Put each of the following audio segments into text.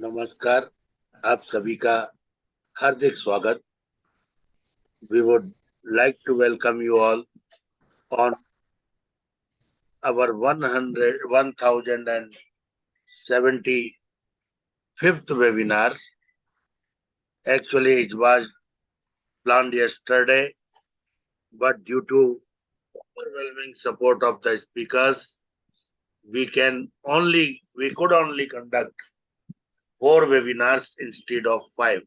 नमस्कार, आप सभी का हार्दिक स्वागत. We would like to welcome you all on our 1075th webinar. Actually, it was planned yesterday, but due to overwhelming support of the speakers, we could only conduct 4 webinars instead of 5.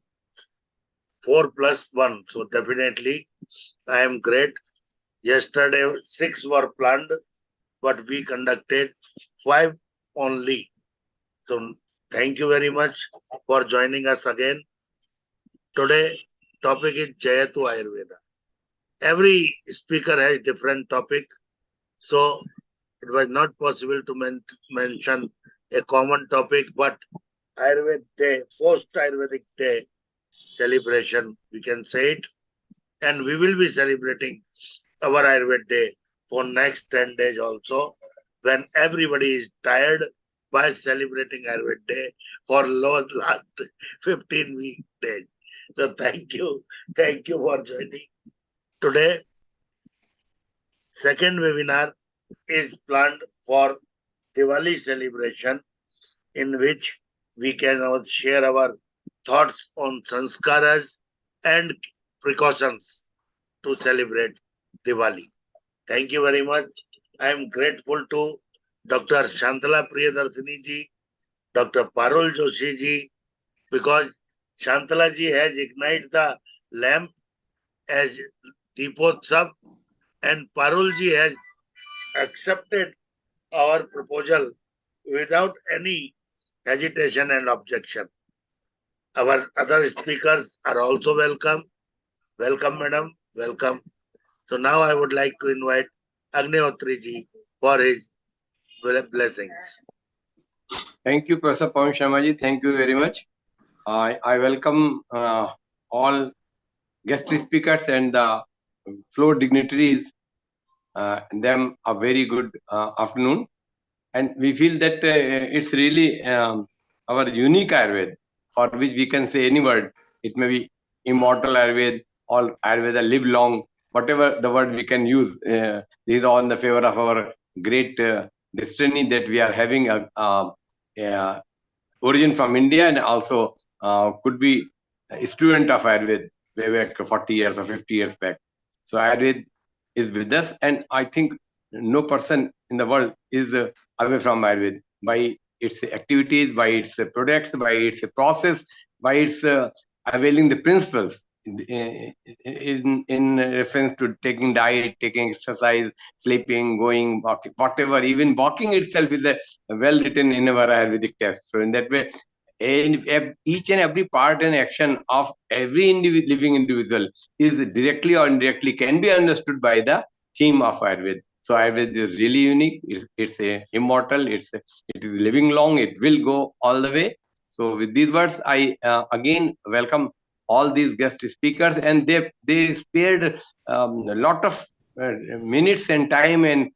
4 plus 1. So definitely, I am great. Yesterday, 6 were planned, but we conducted 5 only. So thank you very much for joining us again. Today, topic is Jayatu Ayurveda. Every speaker has different topic, so it was not possible to mention a common topic, but Ayurveda Day, post-Ayurvedic Day celebration, we can say it. And we will be celebrating our Ayurveda Day for next 10 days also, when everybody is tired by celebrating Ayurveda Day for last 15 days. So thank you for joining. Today, second webinar is planned for Diwali celebration, in which we can share our thoughts on sanskaras and precautions to celebrate Diwali. Thank you very much. I am grateful to Dr. Shantala Priyadarsini ji, Dr. Parul Joshi ji, because Shantala ji has ignited the lamp as Deepotsav, and Parul ji has accepted our proposal without any hesitation and objection. Our other speakers are also welcome. Welcome, madam. Welcome. So now I would like to invite Agnihotri ji for his blessings. Thank you, Professor Pawan Sharma ji. Thank you very much. I welcome all guest speakers and the floor dignitaries. Them a very good afternoon. And we feel that it's really our unique Ayurveda, for which we can say any word. It may be immortal Ayurveda or Ayurveda live long, whatever the word we can use. This is all in the favor of our great destiny that we are having a origin from India, and also could be a student of Ayurveda way back 40 years or 50 years back. So Ayurveda is with us, and I think no person in the world is away from Ayurveda by its activities, by its products, by its process, by its availing the principles in reference to taking diet, taking exercise, sleeping, going, walking, whatever. Even walking itself is well written in our Ayurvedic text. So in that way, each and every part and action of every living individual is directly or indirectly can be understood by the theme of Ayurveda. So Ayurveda is really unique. It's immortal. It is living long. It will go all the way. So with these words, I again welcome all these guest speakers, and they spared a lot of minutes and time and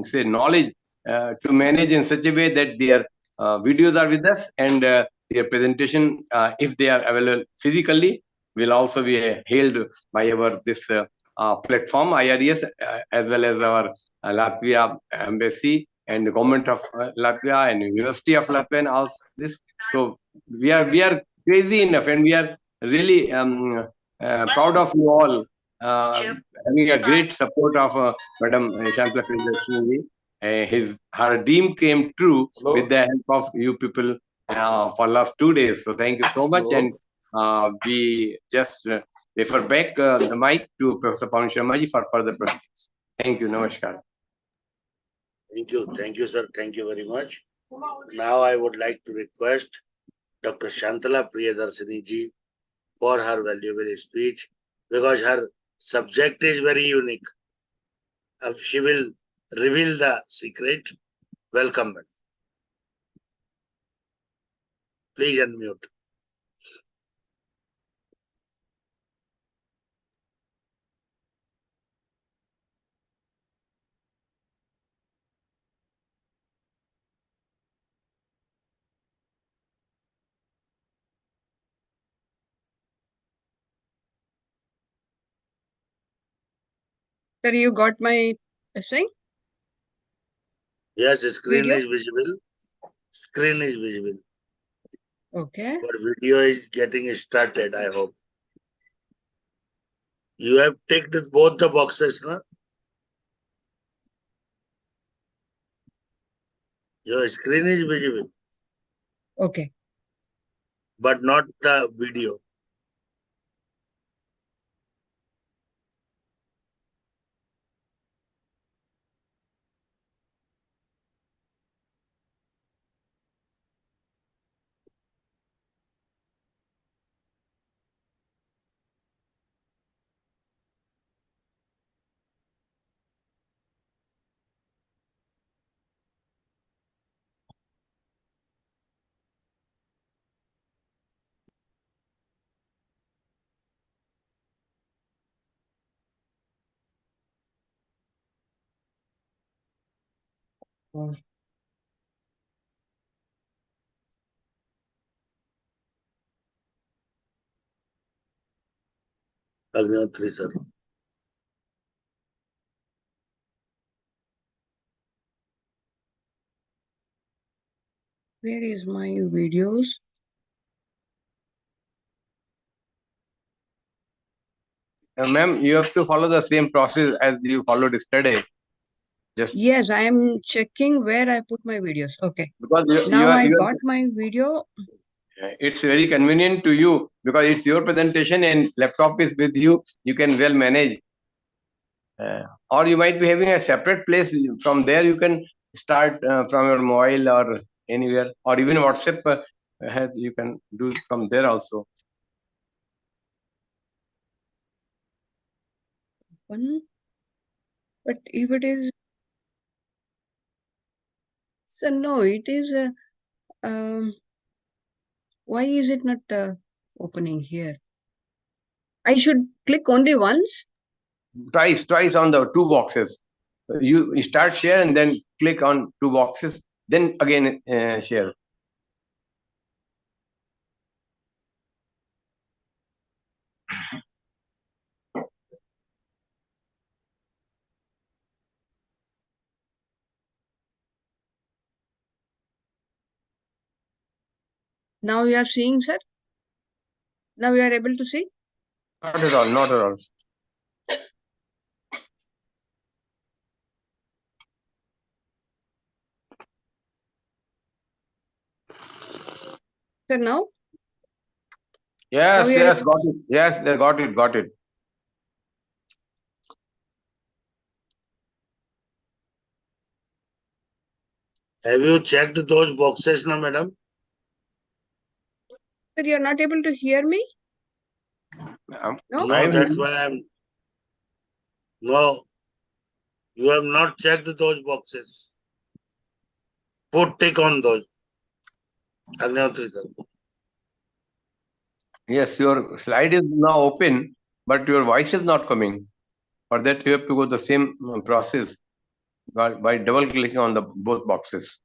say knowledge to manage in such a way that their videos are with us, and their presentation, if they are available physically, will also be hailed by our this platform IRES, as well as our Latvia embassy and the government of Latvia and University of Latvia and all this. So we are crazy enough, and we are really proud of you all, having a great support of Madam Shantala Priyadarshini. Her dream came true with the help of you people for last 2 days. So thank you so much, and we just refer back the mic to Professor Pawan Sharma ji for further proceedings. Thank you. Namaskar. Thank you, sir. Thank you very much. Now I would like to request Dr. Shantala Priyadarsini ji for her valuable speech, because her subject is very unique. She will reveal the secret. Welcome, madam. Please unmute. Sir, you got my thing? Yes, screen Video? is visible. Screen is visible. Okay. But video is getting started, I hope. You have ticked both the boxes, no? Your screen is visible, Okay. but not the video. Oh, Agnatri, sir. where is my videos? Ma'am, you have to follow the same process as you followed yesterday. Just Yes, I am checking where I put my videos. Okay. because Now I got my video. it's very convenient to you because it's your presentation and laptop is with you. You can well manage. Or you might be having a separate place. From there, you can start from your mobile or anywhere, or even WhatsApp. You can do from there also. One. But if it is, so no, it is. Why is it not opening here? I should click only once. Twice on the two boxes. You start share and then click on two boxes. Then again share. Now you are seeing, sir. Now you are able to see. Not at all. Not at all. Sir, now. Yes, we are yes, got it. Yes, they got it, got it. Have you checked those boxes, na, madam? Sir, you are not able to hear me. No, No, that's why I'm. No, you have not checked those boxes. Put tick on those. Agnatri, sir. Yes, your slide is now open, but your voice is not coming. For that, you have to go the same process by double clicking on the both boxes.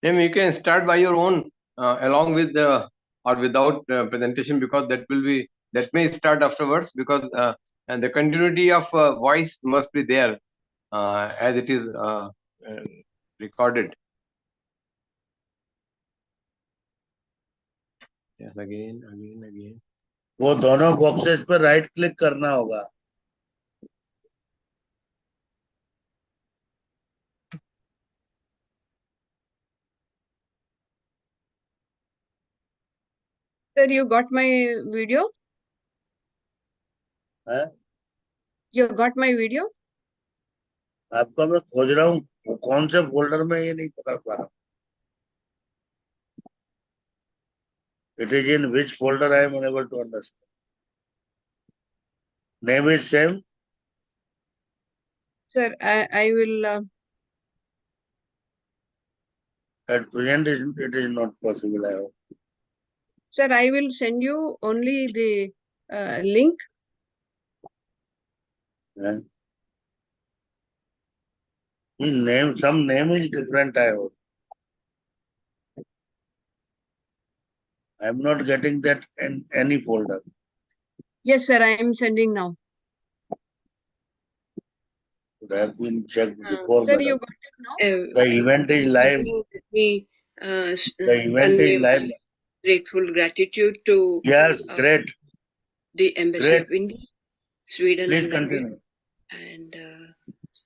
Then you can start by your own, along with the or without presentation, because that may start afterwards, because and the continuity of voice must be there as it is recorded. Yes, again. वो दोनों boxes पर right click करना होगा. Sir, you got my video? है? You got my video? आपका मैं खोज रहा हूँ, कौन से फोल्डर में, ये नहीं पता पा रहा. It is in which folder I am unable to understand. Name is same. Sir, I will. At present, it is not possible. I hope. Sir, I will send you only the link. Yeah. Some name is different. I hope. I am not getting that in any folder. Yes, sir, I am sending now. Would have been checked before. Sir, you got it now? The event is live. Let me The event is live. my grateful gratitude to Yes, great. the Embassy Great. of India, Sweden Please and Latvia, continue. and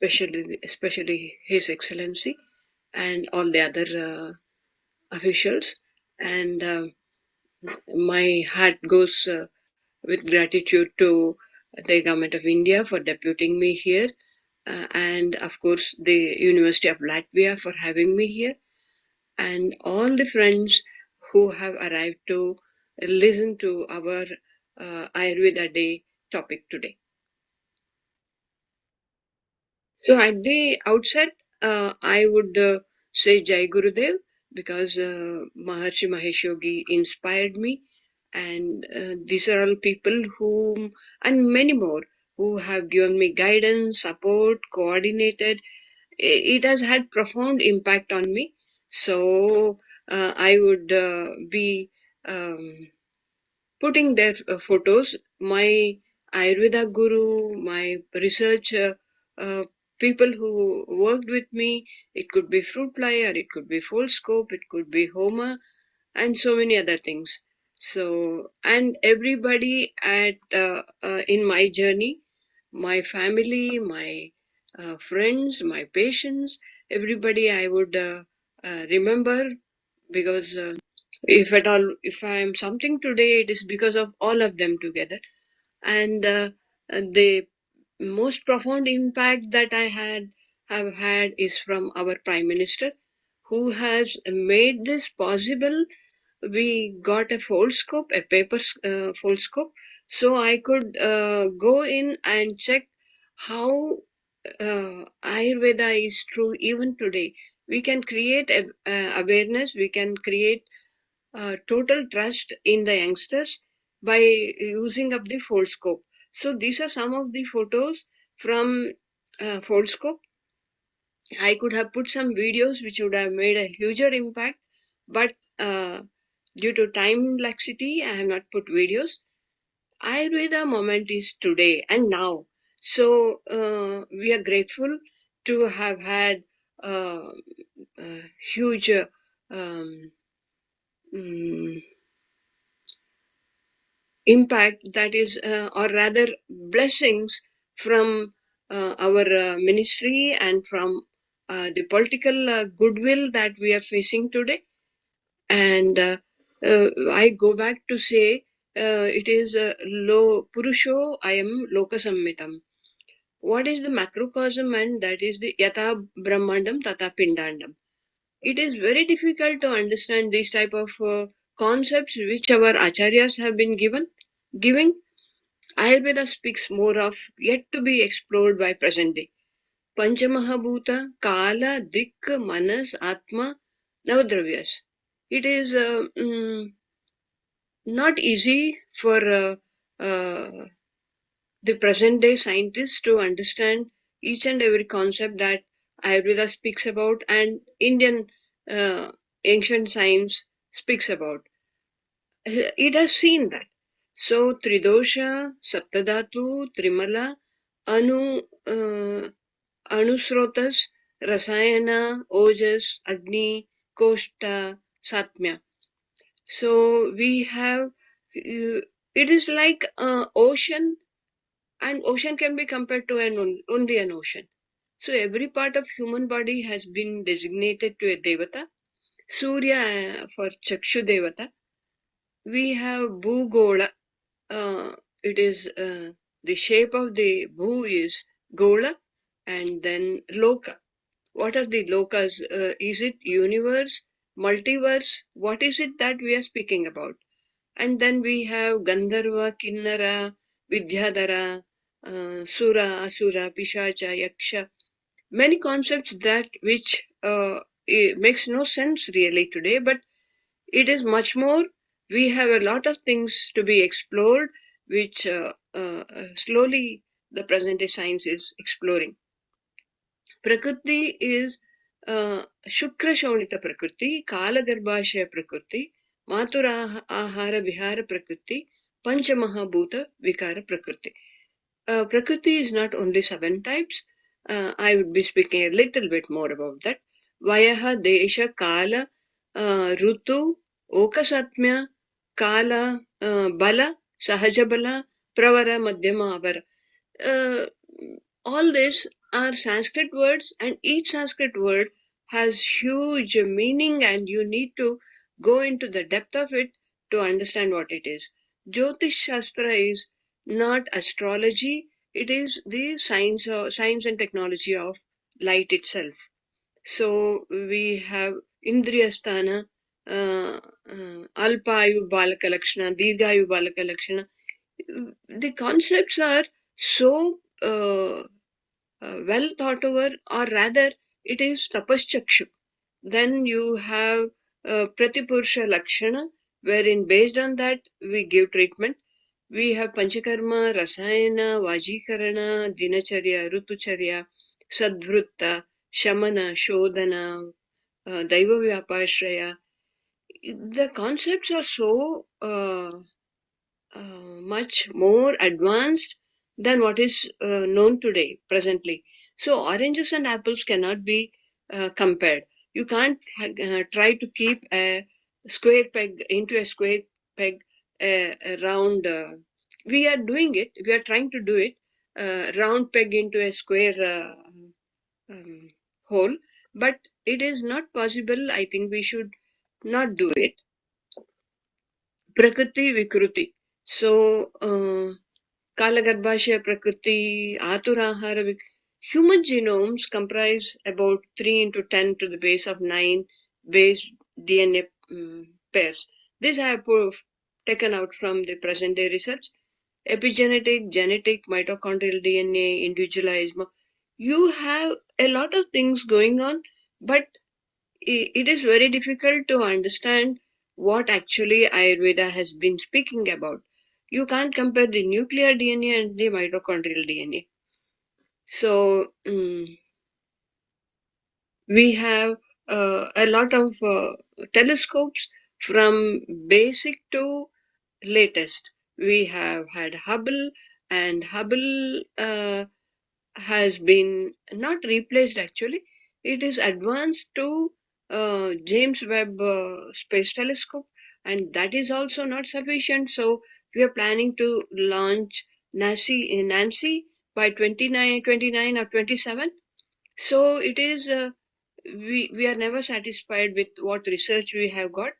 especially His Excellency and all the other officials. And my heart goes with gratitude to the Government of India for deputing me here, and of course the University of Latvia for having me here, and all the friends who have arrived to listen to our Ayurveda Day topic today. So at the outset, I would say Jai Gurudev, because Maharshi Mahesh Yogi inspired me, and these are all people whom, and many more, who have given me guidance, support, coordinated. It has had profound impact on me. So I would be putting their photos. My Ayurveda guru, my research people who worked with me. It could be fruit fly, or it could be full scope, it could be Homa, and so many other things. So, and everybody at in my journey, my family, my friends, my patients, everybody I would remember, because if at all, if I am something today, it is because of all of them together. And the most profound impact that I have had is from our Prime Minister, who has made this possible. We got a foldscope, a paper foldscope, so I could go in and check how Ayurveda is true even today. We can create awareness, we can create total trust in the youngsters by using up the foldscope. So these are some of the photos from foldscope. I could have put some videos which would have made a huger impact, but due to time laxity, I have not put videos. Ayurveda moment is today and now. So we are grateful to have had huge impact, that is, or rather blessings from our ministry and from the political goodwill that we are facing today. And I go back to say it is lo purusho ayam lokasammitam. What is the macrocosm? And that is the yatha brahmandam tata pindandam. It is very difficult to understand these type of concepts which our acharyas have been giving. Ayurveda speaks more of yet to be explored by present day. Panchamahabhuta, Kala, Dik, Manas, Atma, Navadravyas. It is not easy for the present day scientists to understand each and every concept that Ayurveda speaks about, and Indian ancient science speaks about. It has seen that. So Tridosha, Saptadhatu, Trimala, Anu, Anusrotas, Rasayana, Ojas, Agni, Koshta, Satmya. So we have, it is like ocean, and ocean can be compared to only an ocean. So every part of human body has been designated to a devata. Surya for Chakshu devata. We have Bhugola. It is the shape of the Bhu is Gola, and then Loka. What are the lokas? Is it universe, multiverse? What is it that we are speaking about? And then we have Gandharva, Kinnara, Vidyadhara, Sura, Asura, Pishacha, Yaksha. Many concepts that which it makes no sense really today, but it is much more. We have a lot of things to be explored, which slowly the present day science is exploring. Prakriti is Shukra Shaunita Prakriti, Kala Garbhashaya Prakriti, Matura Ahara Vihara Prakriti, Pancha Mahabhuta Vikara Prakriti. Prakriti is not only 7 types. I would be speaking a little bit more about that. Vayaha, Desha, Kala, Rutu, Okasatmya, Kala, Bala, Sahaja Bala, Pravara, Madhyama, Avara. All these are Sanskrit words, and each Sanskrit word has huge meaning, and you need to go into the depth of it to understand what it is. Jyotish Shastra is not astrology, it is the science and technology of light itself. So we have Indriyasthana, Alpayu Balaka Lakshana, Dirghayu Balaka Lakshana. The concepts are so well thought over, or rather it is tapaschakshu. Then you have Pratipurusha Lakshana, wherein based on that we give treatment. We have Panchakarma, Rasayana, Vajikarana, Dinacharya, Rutucharya, Sadvrutta, Shamana, Shodhana, Daiva Vyapashraya. The concepts are so much more advanced than what is known today, presently. So oranges and apples cannot be compared. You can't try to keep a square peg into a square peg, a round. We are doing it. We are trying to do it. Round peg into a square hole, but it is not possible. I think we should not do it. Prakriti Vikruti. So, Kalagarbhashya Prakriti, Aturahara. Human genomes comprise about 3 into 10 to the base of 9 base DNA pairs. This I have taken out from the present day research. Epigenetic, genetic, mitochondrial DNA, individualized. You have a lot of things going on, but it is very difficult to understand what actually Ayurveda has been speaking about. You can't compare the nuclear DNA and the mitochondrial DNA. So, we have a lot of telescopes from basic to latest. We have had Hubble, and Hubble has been not replaced actually. It is advanced to James Webb Space Telescope, and that is also not sufficient. So we are planning to launch Nancy by 29 or 27. So it is we are never satisfied with what research we have got.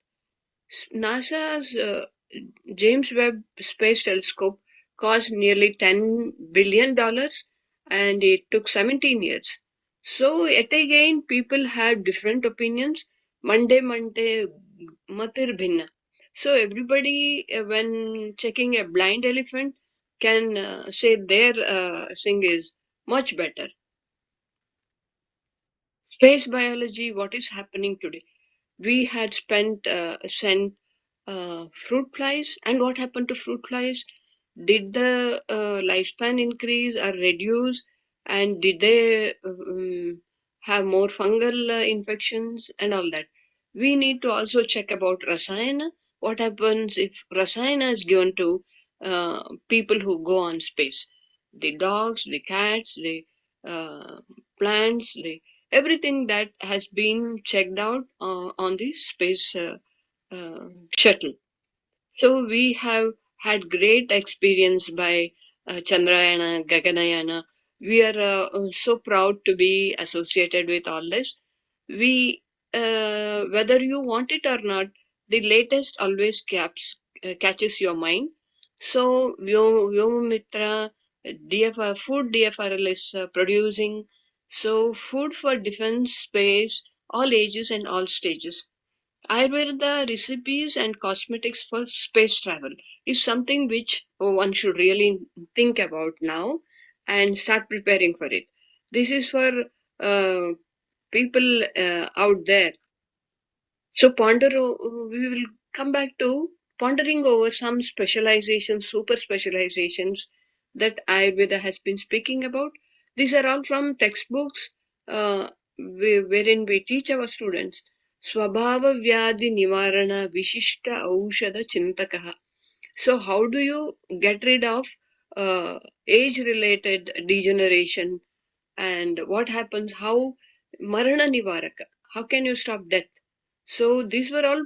NASA's James Webb Space Telescope cost nearly $10 billion, and it took 17 years. So yet again, people have different opinions. Monday, matir bhinna. So everybody, when checking a blind elephant, can say their thing is much better. Space biology, what is happening today? We had sent fruit flies, and what happened to fruit flies? Did the lifespan increase or reduce? And did they have more fungal infections and all that. We need to also check about rasayana. What happens if rasayana is given to people who go on space? The dogs, the cats, the uh, plants, everything that has been checked out on the space shuttle. So we have had great experience by Chandrayana, Gaganayana. We are so proud to be associated with all this. We, whether you want it or not, the latest always catches your mind. So Vyomamitra, DFR, food DFRL is producing. So food for defense, space, all ages and all stages. Ayurveda recipes and cosmetics for space travel is something which one should really think about now and start preparing for it. This is for uh, people out there. So we will come back to pondering over some specializations, super specializations that Ayurveda has been speaking about. These are all from textbooks wherein we teach our students. Swabhava Vyadi Nivarana Vishishta Aushada Chintakaha. So how do you get rid of age-related degeneration, and what happens, how Marana Nivaraka, how can you stop death? So these were all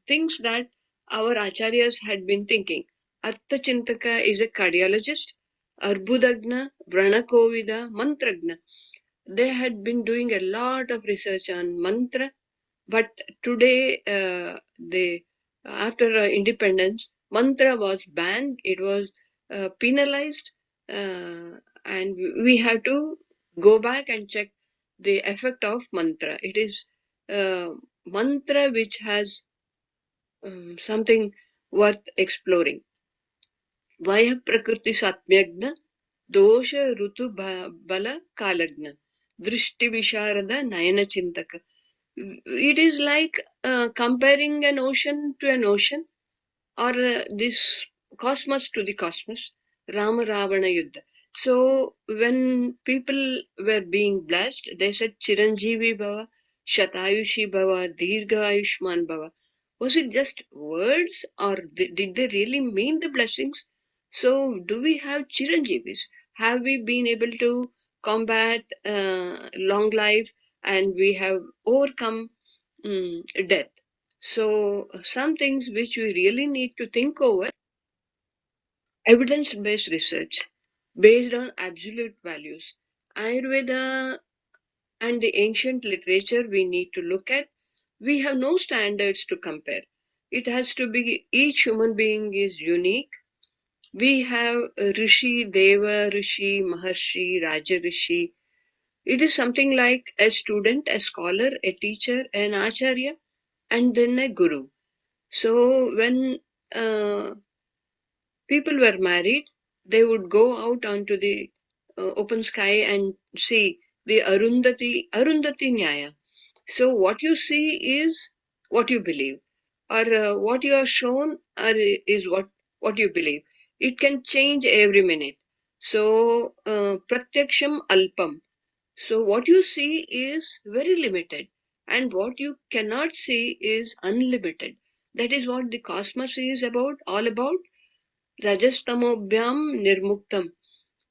things that our acharyas had been thinking. Artha Chintaka is a cardiologist, Arbudagna, Vranakovida, Mantragna. They had been doing a lot of research on mantra, but today, after independence, mantra was banned. It was penalized, and we have to go back and check the effect of mantra. It is mantra which has something worth exploring. Vaya prakriti satmyagna, dosha rutu bala kalagna, drishti visharada nayana chintaka. It is like comparing an ocean to an ocean, or this cosmos to the cosmos, Rama Ravana Yuddha. So when people were being blessed, they said Chiranjeevi Bhava, Shatayushi Bhava, Dirgha Ayushman Bhava. Was it just words, or did they really mean the blessings? So do we have Chiranjeevis? Have we been able to combat long life, and we have overcome death? So some things which we really need to think over, evidence-based research based on absolute values. Ayurveda and the ancient literature we need to look at. We have no standards to compare. It has to be, each human being is unique. We have Rishi, Deva, Rishi, Maharshi, Raja Rishi. It is something like a student, a scholar, a teacher, an acharya, and then a guru. So when people were married, they would go out onto the open sky and see the Arundhati Nyaya. So what you see is what you believe, or what you are shown is what you believe. It can change every minute. So pratyaksham alpam. So what you see is very limited, and what you cannot see is unlimited. That is what the cosmos is all about. Rajastamobhyam nirmuktam.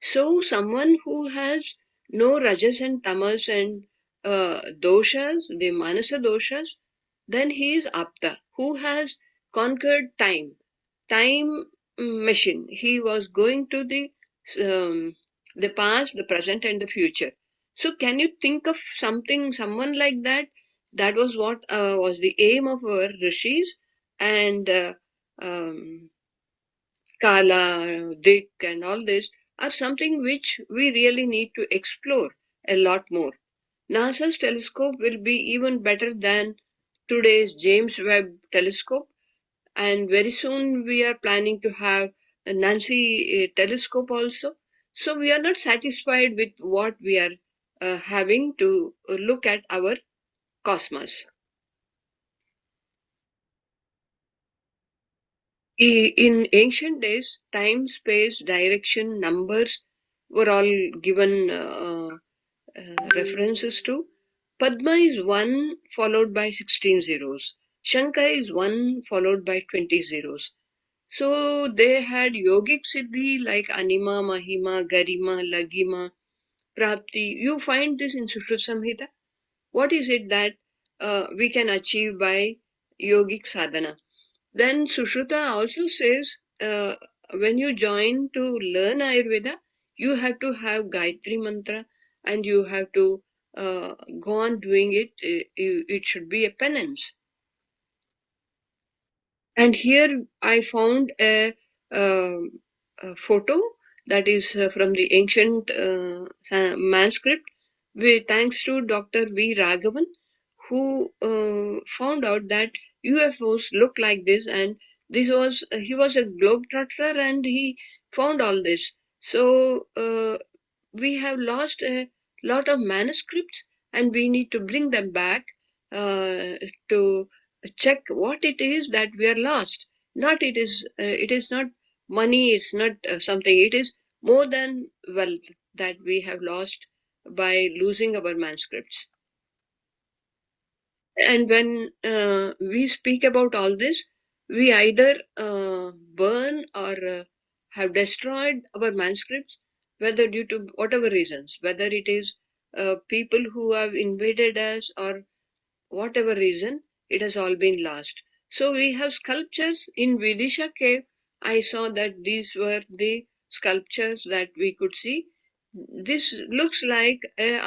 So someone who has no rajas and tamas and doshas, the manasa doshas, then he is apta, who has conquered time, time machine. He was going to the past, the present, and the future. So can you think of someone like that? That was what was the aim of our rishis, and Kala, Dick, and all this are something which we really need to explore a lot more. NASA's telescope will be even better than today's James Webb telescope, and very soon we are planning to have a Nancy telescope also. So we are not satisfied with what we are having to look at our cosmos. In ancient days, time, space, direction, numbers were all given references to. Padma is 1 followed by 16 zeros. Shankha is 1 followed by 20 zeros. So they had yogic siddhi like Anima, Mahima, Garima, Lagima, Prapti. You find this in Sushruta Samhita. What is it that we can achieve by yogic sadhana? Then Sushruta also says when you join to learn Ayurveda, you have to have Gayatri mantra and you have to go on doing it. It should be a penance. And here I found a photo that is from the ancient manuscript, thanks to Dr. V. Raghavan, who found out that UFOs look like this, and he was a globetrotter and he found all this. So we have lost a lot of manuscripts and we need to bring them back to check what it is that we are lost. It is not money, it's not something, it is more than wealth that we have lost by losing our manuscripts. And when we speak about all this, we either burn or have destroyed our manuscripts, whether due to whatever reasons, whether it is people who have invaded us or whatever reason, it has all been lost. So we have sculptures in Vidisha cave. I saw that these were the sculptures that we could see. This looks like a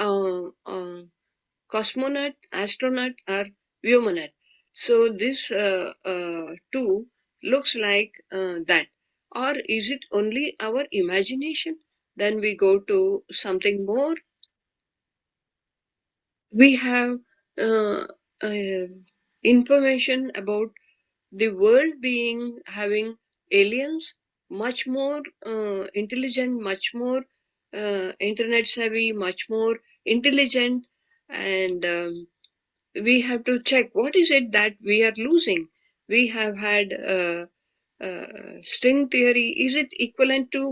cosmonaut, astronaut, or vyomonaut. So this too looks like that. Or is it only our imagination? Then we go to something more. We have uh, uh, information about the world being having aliens, much more intelligent, much more internet savvy, much more intelligent, and we have to check what is it that we are losing. We have had string theory. Is it equivalent to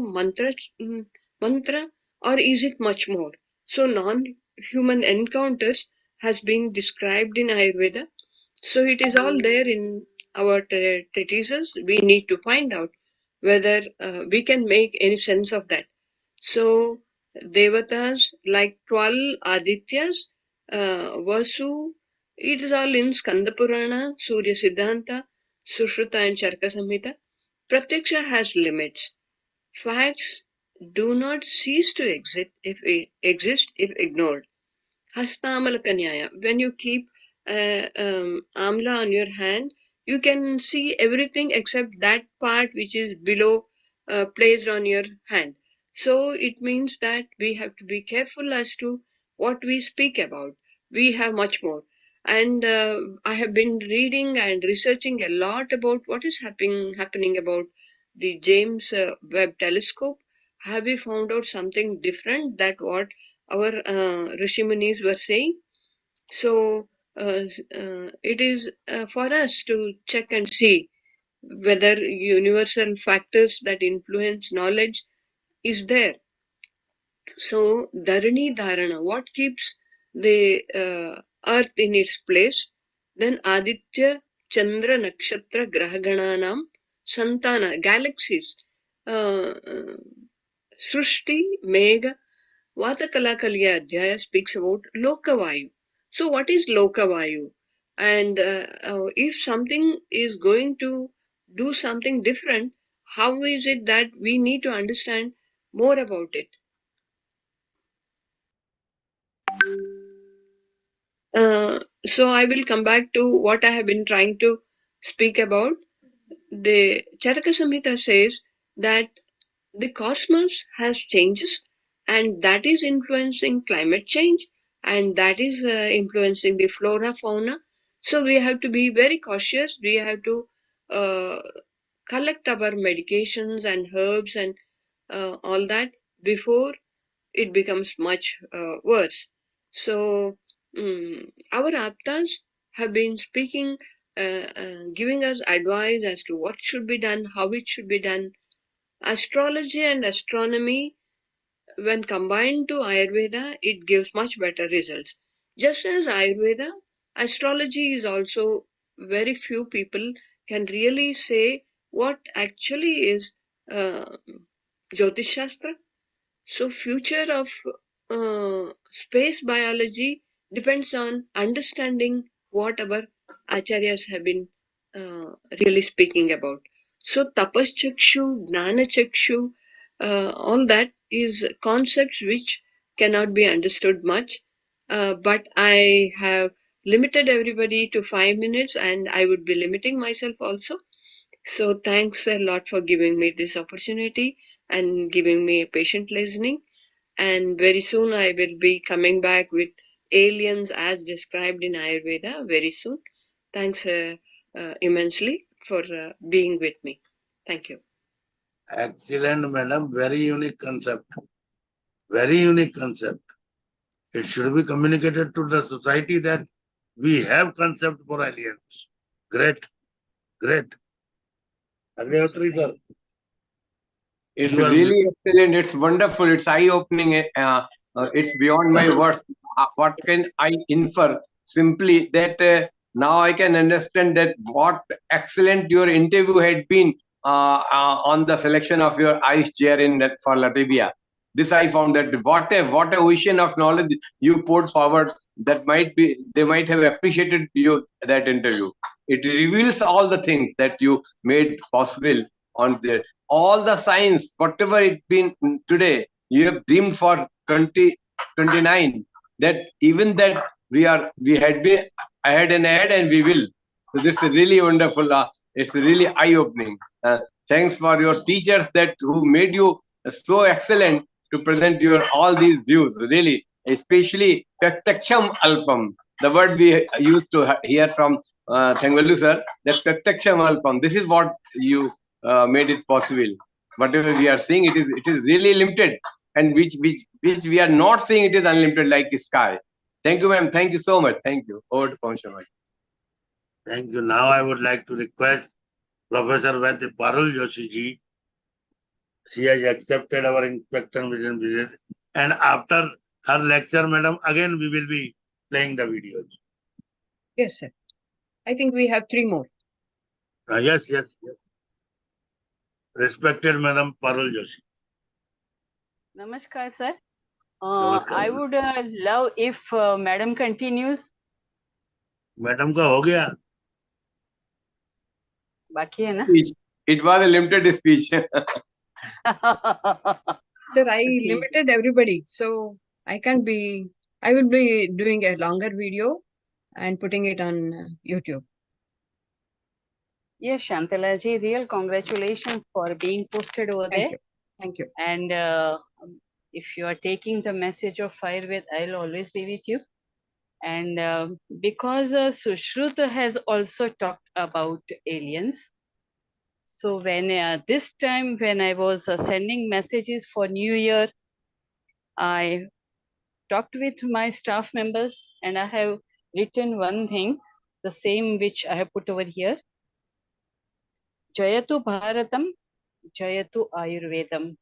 mantra or is it much more? So non-human encounters has been described in Ayurveda. So it is all there in our treatises. We need to find out whether we can make any sense of that. So Devatas like 12 Adityas, Vasu, it is all in Skanda Purana, Surya Siddhanta, Sushruta and Charaka Samhita. Pratyaksha has limits. Facts do not cease to exist if ignored. Hastamalaka Nyaya. When you keep amla on your hand, you can see everything except that part which is below placed on your hand. So it means that we have to be careful as to what we speak about. We have much more. And I have been reading and researching a lot about what is happening about the James Webb Telescope. Have we found out something different that what our Rishi Munis were saying? So it is for us to check and see whether universal factors that influence knowledge is there. So Dharani Dharana, what keeps the earth in its place? Then Aditya, Chandra, Nakshatra, Grahagananam, Santana, galaxies, Srushti, Megha, Vatakalakaliya Adhyaya speaks about Lokavayu. So what is Lokavayu? And if something is going to do something different, how is it that we need to understand more about it? So I will come back to what I have been trying to speak about. The Charaka Samhita says that the cosmos has changes and that is influencing climate change and that is influencing the flora fauna. So we have to be very cautious. We have to collect our medications and herbs and all that before it becomes much worse. So our aptas have been speaking, giving us advice as to what should be done, how it should be done. Astrology and astronomy, when combined to Ayurveda, it gives much better results. Just as Ayurveda, astrology is also very few people can really say what actually is uh, Jyotish Shastra. So future of space biology depends on understanding what our acharyas have been really speaking about. So tapaschakshu, gnanachakshu, all that is concepts which cannot be understood much. But I have limited everybody to 5 minutes, and I would be limiting myself also. So thanks a lot for giving me this opportunity and giving me a patient listening. And very soon I will be coming back with aliens as described in Ayurveda very soon. Thanks immensely for being with me. Thank you. Excellent, madam. Very unique concept. Very unique concept. It should be communicated to the society that we have concept for aliens. Great, great. Agnihotre sir, It's you are really excellent. It's wonderful. It's eye-opening. It's beyond my words. What can I infer? Simply that now I can understand that what excellent your interview had been on the selection of your ICE chair in that for Latvia. This I found that what a ocean of knowledge you put forward. That might be they might have appreciated you that interview. It reveals all the things that you made possible on the all the science, whatever it been today, you have dreamed for 2029. That even that we had been ahead and we will. So this is really wonderful. It's really eye-opening. Thanks for your teachers that who made you so excellent to present your all these views. Really, especially Pratyaksham Alpam, the word we used to hear from Thangvalu sir. That Pratyaksham Alpam. This is what you made it possible. Whatever we are seeing, it is really limited, and which we are not seeing it is unlimited like sky. Thank you, ma'am. Thank you so much. Thank you. Over to Pawan Sharma. Thank you. Now I would like to request Professor Vaidya Parul Joshi ji. She has accepted our inspection visit. And after her lecture, madam, again we will be playing the videos. Yes, sir. I think we have 3 more. Yes, yes, yes. Respected Madam Parul Joshi. Namaskar, sir. Namaskar, I madam. would love if Madam continues. Madam का हो गया? बाकी है ना? It was a limited speech. Sir, I limited everybody, so I will be doing a longer video and putting it on YouTube. Yes, Shantala ji, real congratulations for being posted over Thank there. you. Thank you. And if you are taking the message of Ayurveda, I'll always be with you. And because Sushruta has also talked about aliens, so when this time when I was sending messages for New Year, I talked with my staff members and I have written one thing, the same which I have put over here. Jayatu Bharatam, Jayatu Ayurvedam.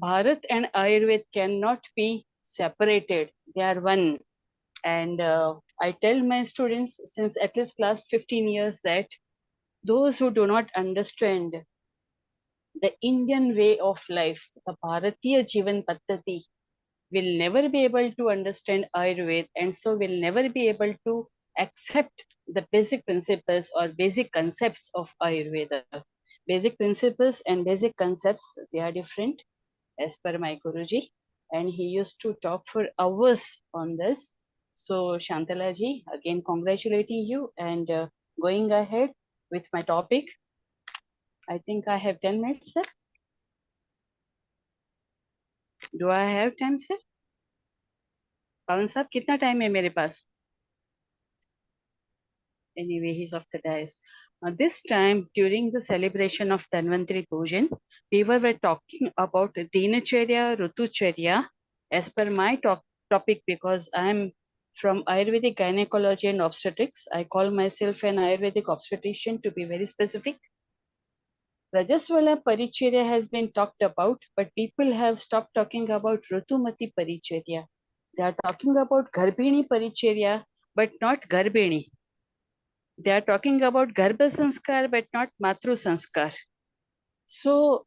Bharat and Ayurveda cannot be separated. They are one. And I tell my students since at least last 15 years that those who do not understand the Indian way of life, the Bharatiya Jivan Paddhati, will never be able to understand Ayurveda and so will never be able to accept the basic principles or basic concepts of Ayurveda. Basic principles and basic concepts, they are different as per my Guruji, and he used to talk for hours on this. So Shantala ji, again congratulating you and going ahead with my topic. I think I have 10 minutes, sir. Do I have time, sir? Pawan साहब कितना time है मेरे पास? Anyway, he's off the dais. This time, during the celebration of Dhanvantari Pujan, we were talking about Dinacharya, Rutucharya, as per my topic, because I'm from Ayurvedic gynecology and obstetrics. I call myself an Ayurvedic obstetrician to be very specific. Rajaswala Paricharya has been talked about, but people have stopped talking about Rutumati Paricharya. They are talking about Garbhini Paricherya, but not Garbhini. They are talking about Garbha Sanskar, but not Matru Sanskar. So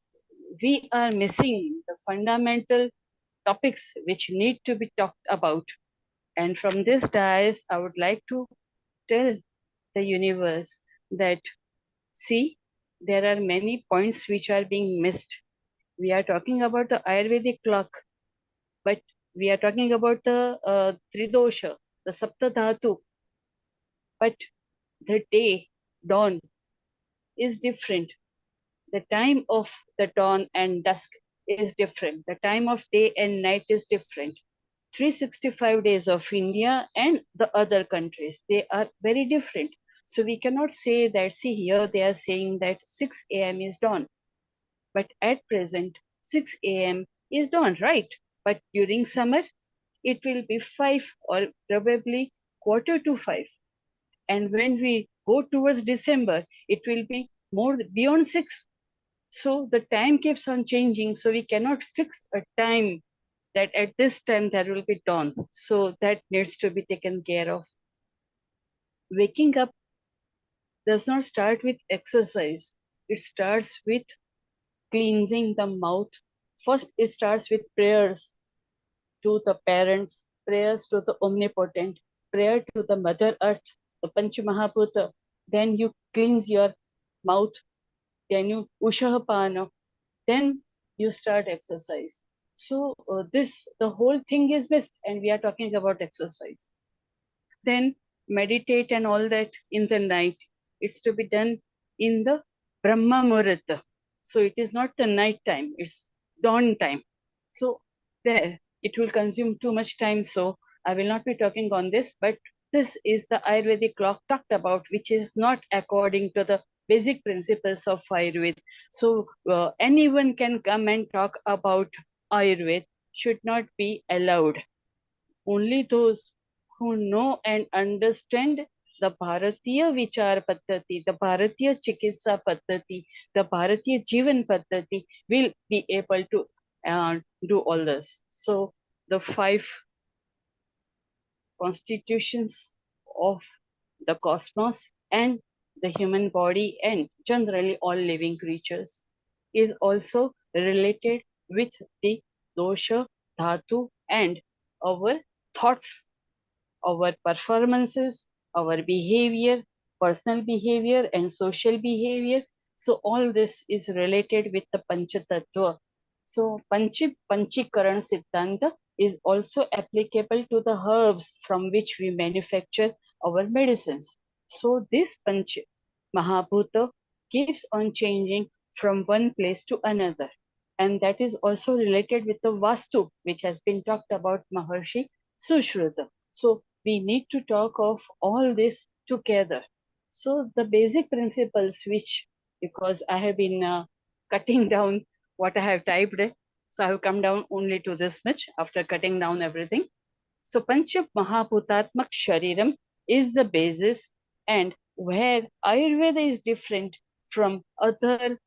we are missing the fundamental topics which need to be talked about. And from this dais, I would like to tell the universe that, see, there are many points which are being missed. We are talking about the Ayurvedic clock, but we are talking about the Tridosha, the Sapta Dhatu. But the day, dawn, is different. The time of the dawn and dusk is different. The time of day and night is different. 365 days of India and the other countries, they are very different. So we cannot say that, see here, they are saying that 6 a.m. is dawn. But at present, 6 a.m. is dawn, right? But during summer, it will be 5 or probably quarter to 5. And when we go towards December, it will be more beyond 6. So the time keeps on changing. So we cannot fix a time that at this time there will be dawn. So that needs to be taken care of. Waking up does not start with exercise. It starts with cleansing the mouth. First, it starts with prayers to the parents, prayers to the omnipotent, prayer to the Mother Earth, the Panch Mahabhuta. Then you cleanse your mouth. Then you ushahapana. Then you start exercise. So the whole thing is missed, and we are talking about exercise. Then meditate and all that in the night. It's to be done in the Brahma Muhurta. So it is not the night time, it's dawn time. So there, it will consume too much time. So I will not be talking on this, but this is the Ayurvedic clock talked about, which is not according to the basic principles of Ayurveda. So anyone can come and talk about Ayurveda, should not be allowed. Only those who know and understand the Bharatiya Vichar Paddhati, the Bharatiya Chikitsa Paddhati, the Bharatiya Jivan Paddhati will be able to do all this. So the 5 constitutions of the cosmos and the human body and generally all living creatures is also related with the dosha, dhatu, and our thoughts, our performances, our behavior, personal behavior and social behavior. So all this is related with the Panchatattva. So Panchikaran Siddhanta is also applicable to the herbs from which we manufacture our medicines. So this Panch Mahabhuta keeps on changing from one place to another. And that is also related with the Vastu, which has been talked about Maharshi Sushruta. So we need to talk of all this together. So the basic principles which, because I have been cutting down what I have typed, so I have come down only to this much after cutting down everything. So Pancha Mahabhutatmak Shariram is the basis, and where Ayurveda is different from other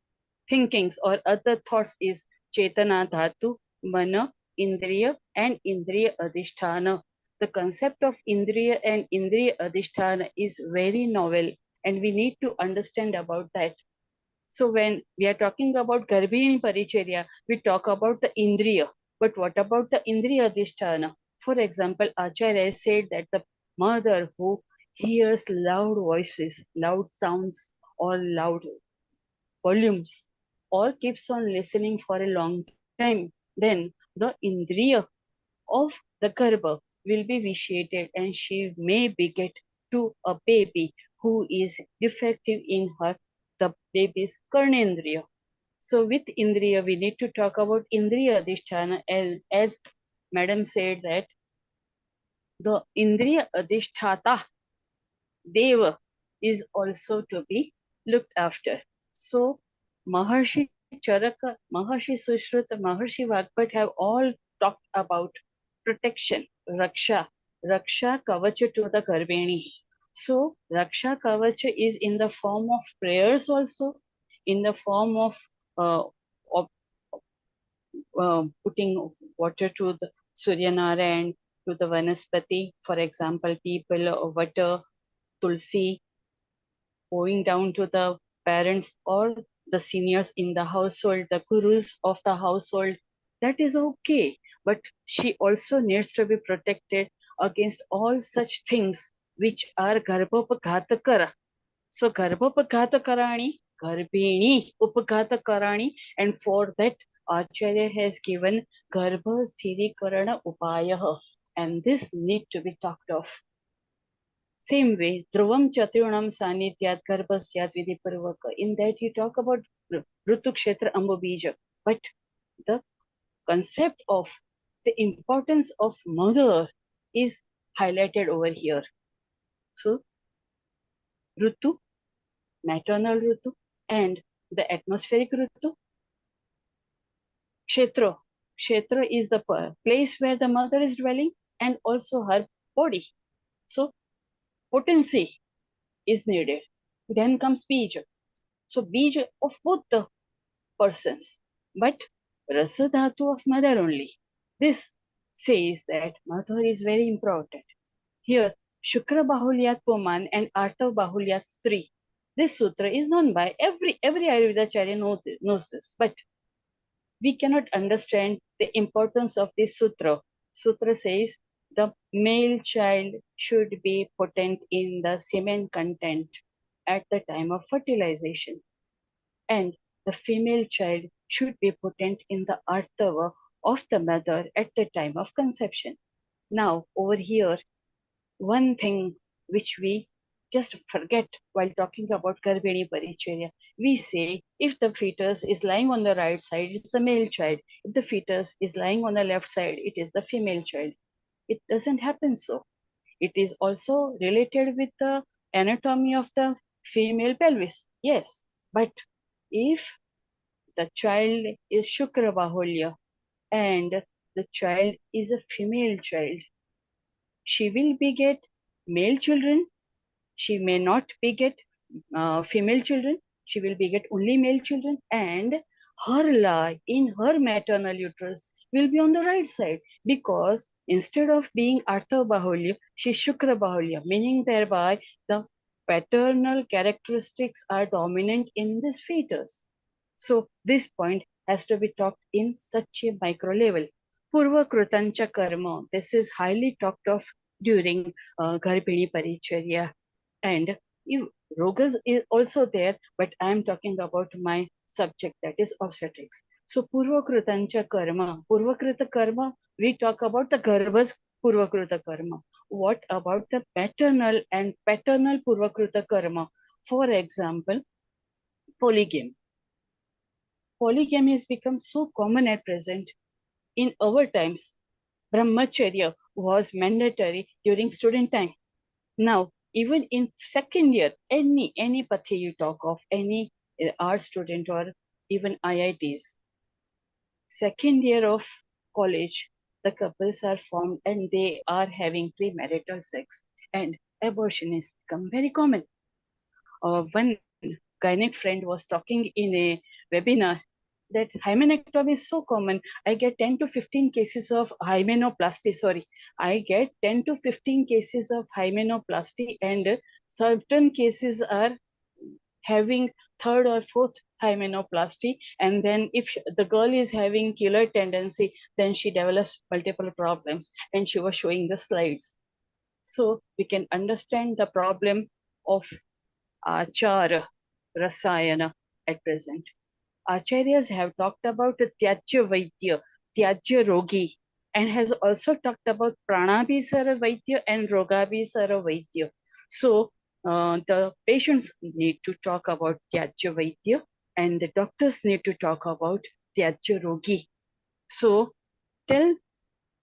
thinkings or other thoughts is Chetana Dhatu, Mana, Indriya and Indriya Adhisthana. The concept of Indriya and Indriya Adhisthana is very novel, and we need to understand about that. So when we are talking about Garbhini Paricherya, we talk about the Indriya. But what about the Indriya Adhisthana? For example, Acharya said that the mother who hears loud voices, loud sounds, or loud volumes, or keeps on listening for a long time, then the Indriya of the Garbha will be vitiated and she may beget to a baby who is defective in her, the baby's Karnendriya. So with Indriya, we need to talk about Indriya Adhisthana as Madam said that the Indriya Adhisthata Deva is also to be looked after. So Maharshi Charaka, Maharshi Sushruta, Maharshi Vagbhat have all talked about protection, Raksha, Raksha Kavacha to the Garbhini. So Raksha Kavacha is in the form of prayers also, in the form of putting water to the Surya Narayan, to the vanaspati. For example, people water tulsi, going down to the parents or the seniors in the household, the gurus of the household. That is okay. But she also needs to be protected against all such things which are garbhopaghatakara. So garbhopaghatakarani, garbhini upagatakarani, and for that Acharya has given garbha sthirikarana upayah, and this need to be talked of. Same way, Dhruvam Chaturunam Sanityat Garbhasyat Vidipurvaka. In that you talk about Rutukshetra Ambabija. But the concept of the importance of mother is highlighted over here. So, Rutu, maternal Rutu, and the atmospheric Rutu. Kshetra. Kshetra is the place where the mother is dwelling and also her body. So, potency is needed. Then comes Bija. So Bija of both the persons, but Rasa Dhatu of mother only. This says that mother is very important. Here, Shukra Bahulyat Poman and Artha Bahulyat Stri. This sutra is known by every Ayurvedacharya knows this, but we cannot understand the importance of this sutra. Sutra says the male child should be potent in the semen content at the time of fertilization, and the female child should be potent in the artava of the mother at the time of conception. Now, over here, one thing which we just forget while talking about Garbhini Paricharya, we say if the fetus is lying on the right side, it's a male child. If the fetus is lying on the left side, it is the female child. It doesn't happen so. It is also related with the anatomy of the female pelvis. Yes, but if the child is Shukra Bahulya and the child is a female child, she will beget male children. She may not beget female children. She will beget only male children, and her lie in her maternal uterus will be on the right side, because instead of being Artha Bahulya, she is Shukra Bahulya, meaning thereby the paternal characteristics are dominant in this fetus. So this point has to be talked in such a micro level. Purva Krutancha Karma, this is highly talked of during Garbhini Paricharya. And Rogas is also there, but I am talking about my subject, that is obstetrics. So Purvakrutancha Karma, Purvakrita Karma, we talk about the Garbhas Purvakruta Karma. What about the paternal and paternal Purvakruta Karma? For example, polygamy. Polygamy has become so common at present. In our times, Brahmacharya was mandatory during student time. Now, even in second year, any pathy you talk of, any art student or even IITs, second year of college, the couples are formed and they are having premarital sex, and abortion has become very common. One gynec friend was talking in a webinar that hymenectomy is so common. I get 10 to 15 cases of hymenoplasty. I get 10 to 15 cases of hymenoplasty, and certain cases are having third or fourth hymenoplasty. And then if the girl is having killer tendency, then she develops multiple problems. And she was showing the slides. So we can understand the problem of Achara Rasayana at present. Acharyas have talked about Tyajya Vaidya, Tyajya Rogi, and has also talked about Pranabhisara Vaidya and Rogabhisara Vaidya. So the patients need to talk about Tyajya Vaidya and the doctors need to talk about Tyajya Rogi. So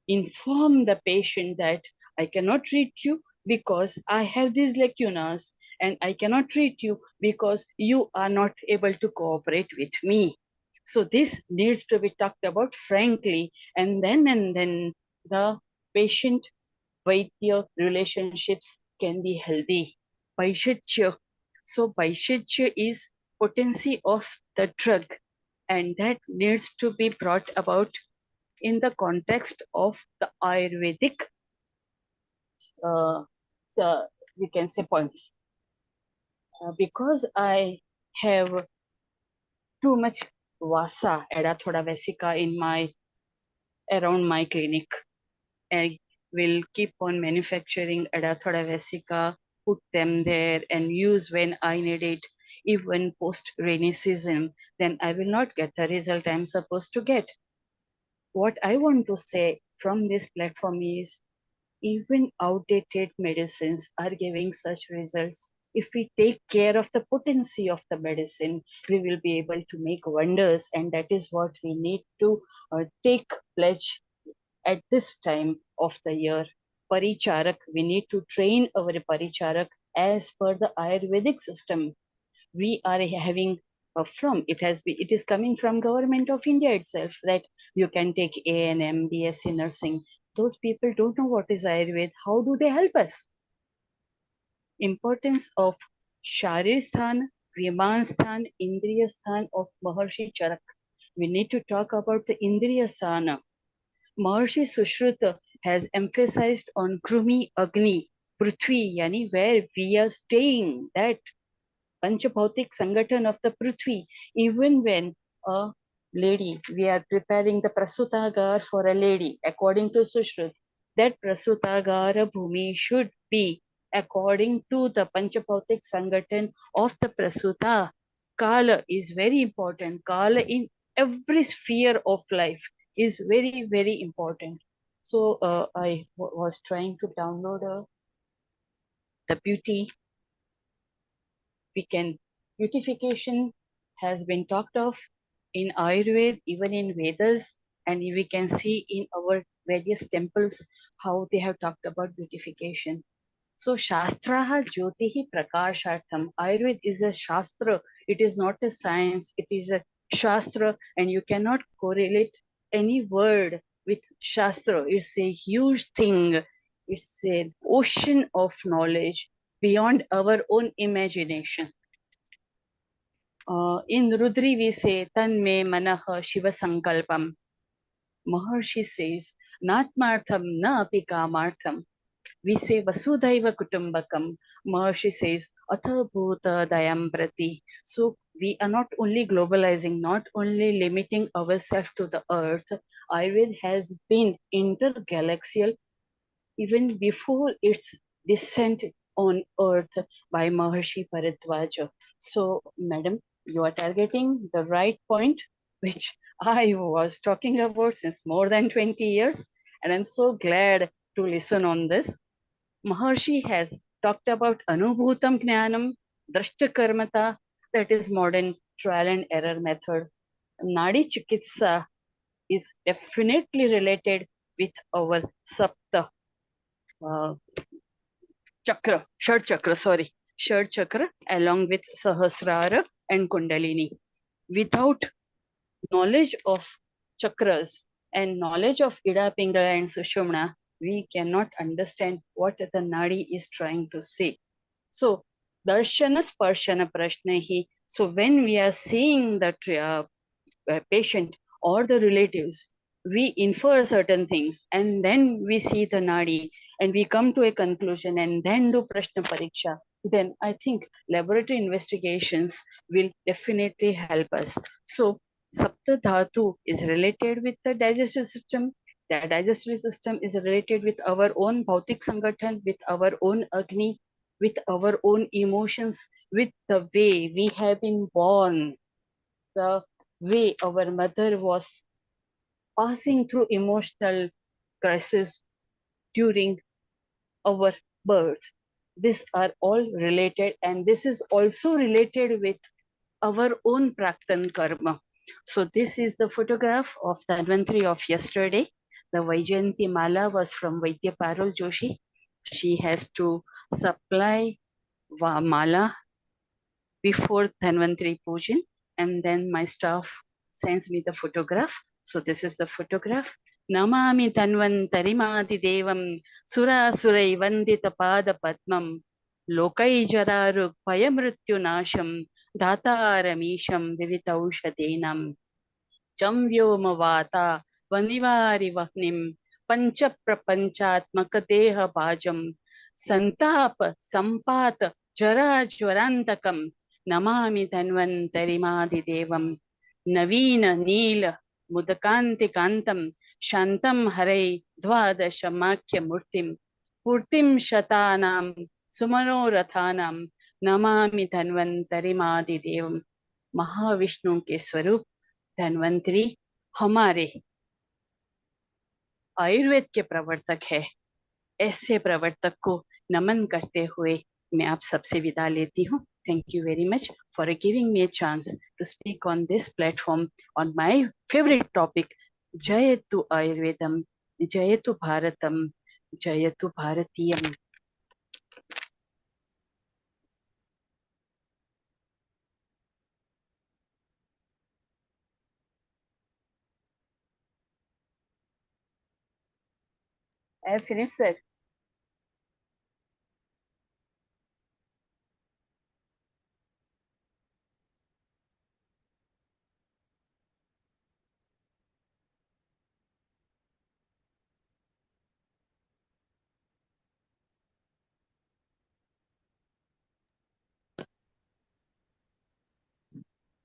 inform the patient that I cannot treat you because I have these lacunas, and I cannot treat you because you are not able to cooperate with me. So this needs to be talked about frankly, and then the patient Vaidya relationships can be healthy. Paishachya. So Paishachya is potency of the drug, and that needs to be brought about in the context of the Ayurvedic so we can say points. Because I have too much vasa, edathoda vesica in my around my clinic. I will keep on manufacturing edathoda vesica, put them there and use when I need it. Even post rainy season, then I will not get the result I'm supposed to get. What I want to say from this platform is even outdated medicines are giving such results. If we take care of the potency of the medicine, we will be able to make wonders, and that is what we need to take pledge at this time of the year. Paricharak, we need to train our paricharak as per the Ayurvedic system. We are having it is coming from government of India itself that you can take A&M, BSc nursing. Those people don't know what is Ayurveda. How do they help us? Importance of Sharir Sthan, Viman Sthan, Indriya Sthan of Maharshi Charak. We need to talk about the Indriya Sthana. Maharshi Sushruta has emphasized on Krumi, Agni, Prithvi, yani where we are staying, that Panchabhautik Sangathan of the Prithvi. Even when a lady, we are preparing the Prasutagar for a lady, according to Sushrut, that Prasutagara Bhumi should be according to the Panchabhautik Sangathan of the Prasuta. Kala is very important. Kala in every sphere of life is very, very important. So I was trying to download the beauty. Beautification has been talked of in Ayurveda, even in Vedas, and we can see in our various temples how they have talked about beautification. So Shastraha Jyotihi Prakashartham. Ayurveda is a Shastra. It is not a science. It is a Shastra, and you cannot correlate any word with Shastra. It's a huge thing. It's an ocean of knowledge beyond our own imagination. In Rudri we say, Tan me manaha Shiva Sankalpam. Maharshi says, Natmartham na api kamartham. We say Vasudhaiva Kutumbakam. Maharshi says, Atha Bhuta Dayam Prati. So we are not only globalizing, not only limiting ourselves to the earth. Ayurveda has been intergalaxial even before its descent on earth by Maharshi Bharadwaja. So, madam, you are targeting the right point, which I was talking about since more than 20 years. And I'm so glad to listen on this. Maharshi has talked about Anubhutam Jnanam, Drashta Karmata, that is modern trial and error method. Nadi Chikitsa is definitely related with our Sapta Chakra, Shad Chakra, along with Sahasrara and Kundalini. Without knowledge of chakras and knowledge of Ida, Pingala and Sushumna, we cannot understand what the Nadi is trying to say. So, Darshana Sparshana Prashnahi. So, when we are seeing the patient or the relatives, we infer certain things and then we see the Nadi and we come to a conclusion and then do Prashna Pariksha. Then I think laboratory investigations will definitely help us. So, Sapta Dhatu is related with the digestive system. The digestive system is related with our own Bhautik Sangathan, with our own Agni, with our own emotions, with the way we have been born, the way our mother was passing through emotional crisis during our birth. These are all related, and this is also related with our own Praktan Karma. So this is the photograph of Dhanvantri of yesterday. The Vaijayanti Mala was from Vaidya Parul Joshi. She has to supply Mala before Dhanvantri Pujan, and then my staff sends me the photograph. So this is the photograph. Namami Dhanvantari Devam Sura Surai Vandita Pada Padmam Lokai Jararu Payamrityu Nasham Dhataramisham Vivitaushadinam Chamvyoma Vata Vanivari Vahnim पंच प्रपंचात्मक देह भाजम संताप संपात जरा ज्वरांतकम नमामि धन्वन्तरिमादिदेवम नवीन नील मुदकान्तिकान्तं शान्तं हरै द्वादशमाख्यमूर्तिं पूर्तिं शतानां सुमनोरथानां नमामि धन्वन्तरिमादिदेवम। महाविष्णु के स्वरूप धन्वंतरी हमारे आयुर्वेद के प्रवर्तक है। ऐसे प्रवर्तक को नमन करते हुए मैं आप सबसे विदा लेती हूँ। Thank you very much for giving me a chance to speak on this platform on my favorite topic, Jayatu Ayurvedam, Jayatu Bharatam, Jayatu Bharatiyam. I have finished, sir.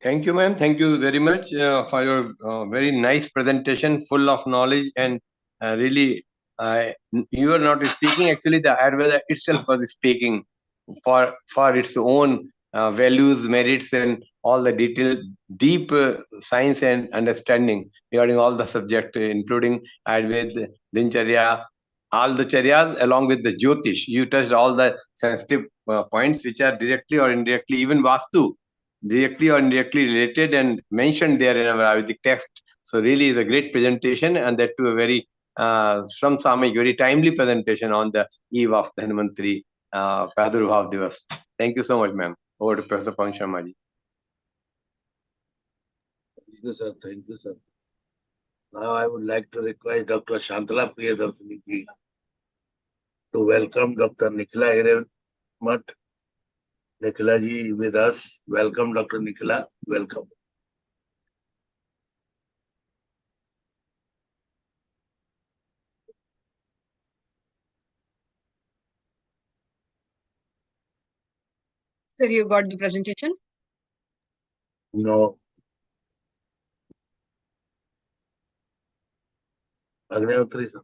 Thank you, ma'am. Thank you very much for your very nice presentation, full of knowledge, and really, you are not speaking. Actually, the Ayurveda itself was speaking for its own values, merits, and all the deep science and understanding regarding all the subject, including Ayurveda, Dincharya, all the charyas, along with the Jyotish. You touched all the sensitive points which are directly or indirectly, even Vastu, directly or indirectly related and mentioned there in our Ayurvedic text. So really is a great presentation, and that too a very samsamik, very timely presentation on the eve of Dhanvantari Pradurbhav Divas. Thank you so much, ma'am. Over to Professor Pawan Sharma ji. Thank you, sir. Thank you, sir. Now I would like to request Dr. Shantala Priyadarshini ji to welcome Dr. Nikhila Hiremat. Nikhila ji with us. Welcome, Dr. Nikhila. Welcome. Sir, you got the presentation? No. Agnihotri, sir.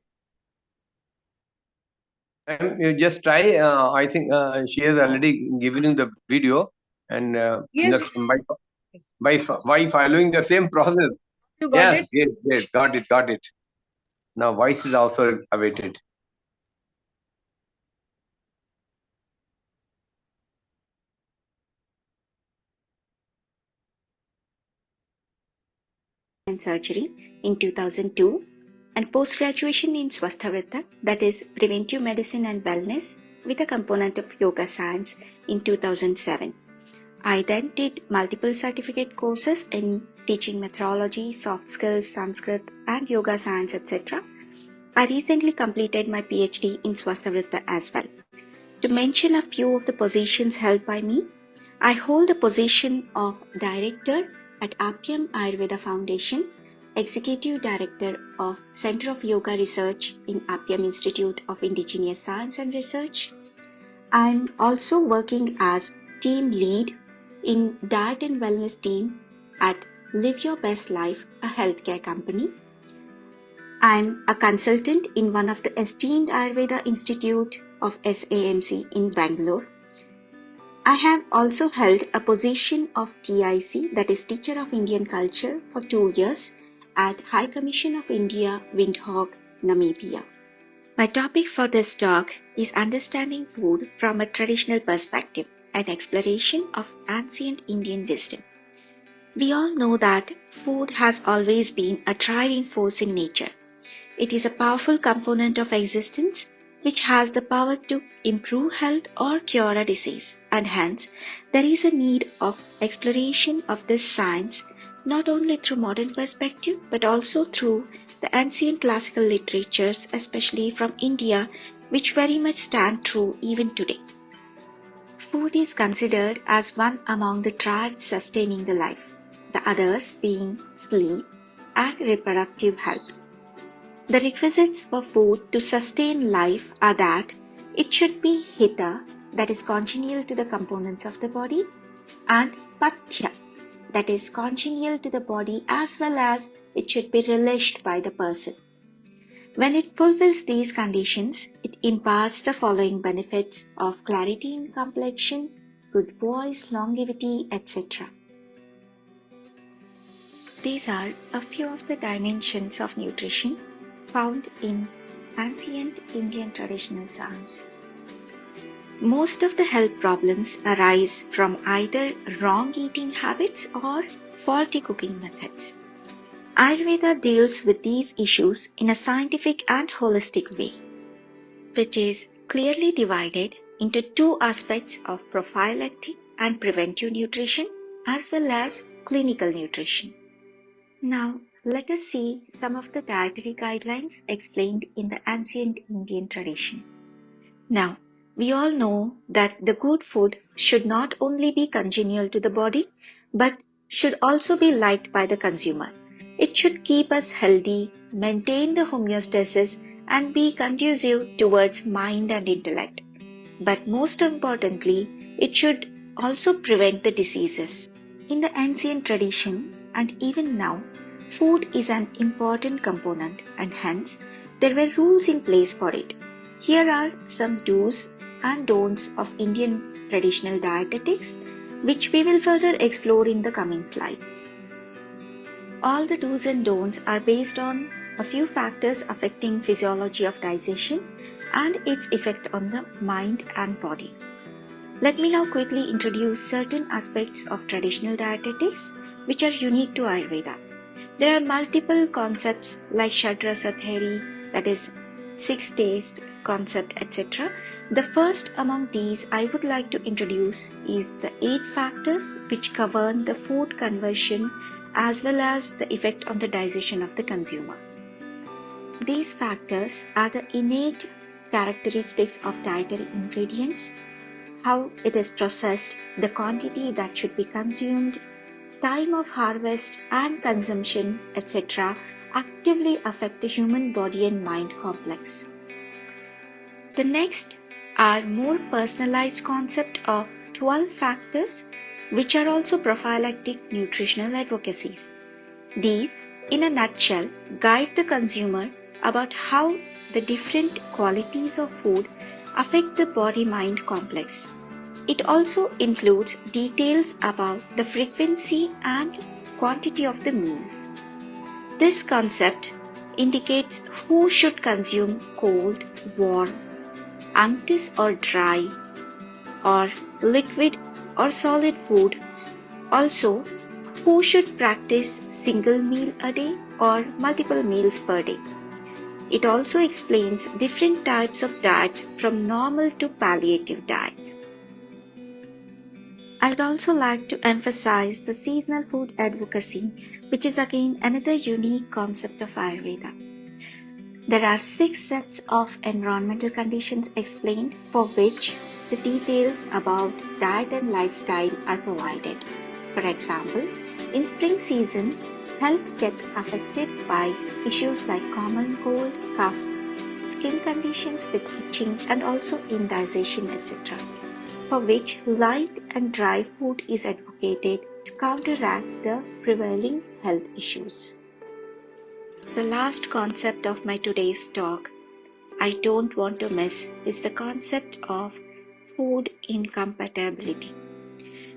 Ma'am, you just try. I think she has already given you the video, and Yes. by following the same process. You got Yes, it? great, got it. Now voice is also awaited. And surgery in 2002 and post-graduation in Swasthavritta, that is preventive medicine and wellness with a component of yoga science in 2007. I then did multiple certificate courses in teaching methodology, soft skills, Sanskrit and yoga science, etc. I recently completed my PhD in Swasthavritta as well. To mention a few of the positions held by me, I hold the position of Director at Apyam Ayurveda Foundation, Executive Director of Center of Yoga Research in Apyam Institute of Indigenous Science and Research. I'm also working as team lead in Diet and Wellness team at Live Your Best Life, a healthcare company. I'm a consultant in one of the esteemed Ayurveda Institute of SAMC in Bangalore. I have also held a position of TIC, that is Teacher of Indian Culture, for 2 years at High Commission of India, Windhoek, Namibia. My topic for this talk is understanding food from a traditional perspective, an exploration of ancient Indian wisdom. We all know that food has always been a driving force in nature. It is a powerful component of existence which has the power to improve health or cure a disease, and hence there is a need of exploration of this science not only through modern perspective but also through the ancient classical literatures, especially from India, which very much stand true even today. Food is considered as one among the triads sustaining the life, the others being sleep and reproductive health. The requisites for food to sustain life are that it should be hita, that is congenial to the components of the body, and pathya, that is congenial to the body as well as it should be relished by the person. When it fulfills these conditions, it imparts the following benefits of clarity in complexion, good voice, longevity, etc. These are a few of the dimensions of nutrition found in ancient Indian traditional science. Most of the health problems arise from either wrong eating habits or faulty cooking methods. Ayurveda deals with these issues in a scientific and holistic way, which is clearly divided into two aspects of prophylactic and preventive nutrition as well as clinical nutrition. Now, let us see some of the dietary guidelines explained in the ancient Indian tradition. Now, we all know that the good food should not only be congenial to the body, but should also be liked by the consumer. It should keep us healthy, maintain the homeostasis, and be conducive towards mind and intellect. But most importantly, it should also prevent the diseases. In the ancient tradition, and even now, food is an important component, and hence there were rules in place for it. Here are some do's and don'ts of Indian traditional dietetics, which we will further explore in the coming slides. All the do's and don'ts are based on a few factors affecting physiology of digestion and its effect on the mind and body. Let me now quickly introduce certain aspects of traditional dietetics which are unique to Ayurveda. There are multiple concepts like Shadrasa theory, that is 6 taste concept, etc. The first among these I would like to introduce is the 8 factors which govern the food conversion as well as the effect on the digestion of the consumer. These factors are the innate characteristics of dietary ingredients, how it is processed, the quantity that should be consumed, time of harvest and consumption, etc. actively affect the human body and mind complex. The next are more personalized concept of 12 factors which are also prophylactic nutritional advocacies. These, in a nutshell, guide the consumer about how the different qualities of food affect the body-mind complex. It also includes details about the frequency and quantity of the meals. This concept indicates who should consume cold, warm, unctuous or dry, or liquid or solid food. Also, who should practice single meal a day or multiple meals per day. It also explains different types of diets from normal to palliative diet. I would also like to emphasize the seasonal food advocacy, which is again another unique concept of Ayurveda. There are 6 sets of environmental conditions explained for which the details about diet and lifestyle are provided. For example, in spring season, health gets affected by issues like common cold, cough, skin conditions with itching and also indigestion, etc., for which light and dry food is advocated to counteract the prevailing health issues. The last concept of my today's talk I don't want to miss is the concept of food incompatibility.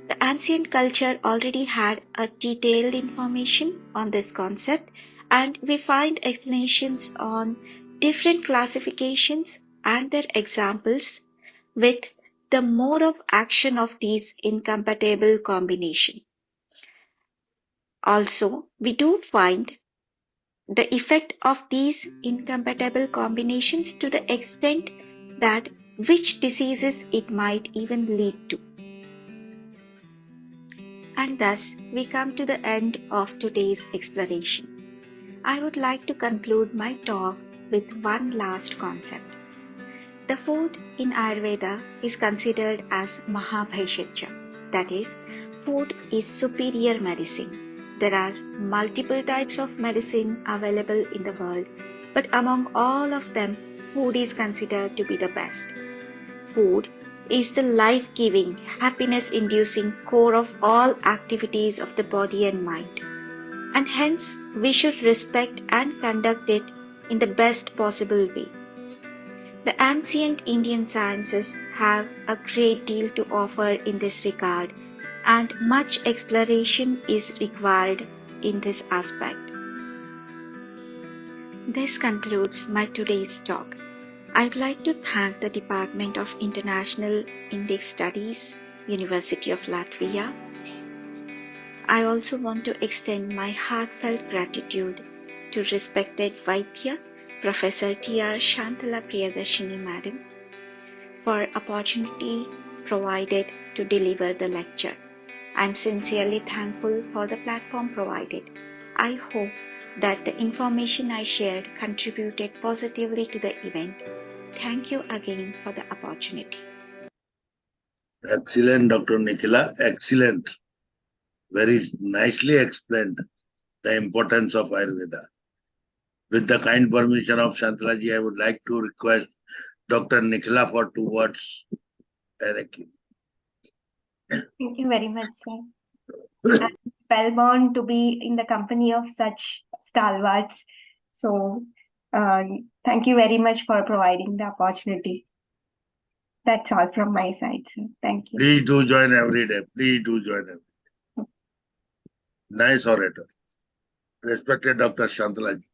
The ancient culture already had a detailed information on this concept, and we find explanations on different classifications and their examples with the mode of action of these incompatible combinations. Also, we do find the effect of these incompatible combinations to the extent that which diseases it might even lead to. And thus, we come to the end of today's exploration. I would like to conclude my talk with one last concept. The food in Ayurveda is considered as Mahabhaishacya, that is, food is superior medicine. There are multiple types of medicine available in the world, but among all of them, food is considered to be the best. Food is the life-giving, happiness-inducing core of all activities of the body and mind, and hence we should respect and conduct it in the best possible way. The ancient Indian sciences have a great deal to offer in this regard, and much exploration is required in this aspect. This concludes my today's talk. I'd like to thank the Department of International Indic Studies, University of Latvia. I also want to extend my heartfelt gratitude to respected Vaidya, Professor T.R. Shantala Priyadarshini Madam, for opportunity provided to deliver the lecture. I'm sincerely thankful for the platform provided. I hope that the information I shared contributed positively to the event. Thank you again for the opportunity. Excellent, Dr. Nikhila. Excellent. Very nicely explained the importance of Ayurveda. With the kind permission of Shantalaji, I would like to request Dr. Nikhila for 2 words directly. Thank you very much, sir. I'm spellbound to be in the company of such stalwarts. So, thank you very much for providing the opportunity. That's all from my side, sir. Thank you. Please do join every day. Please do join every day. Nice orator. Respected Dr. Shantalaji.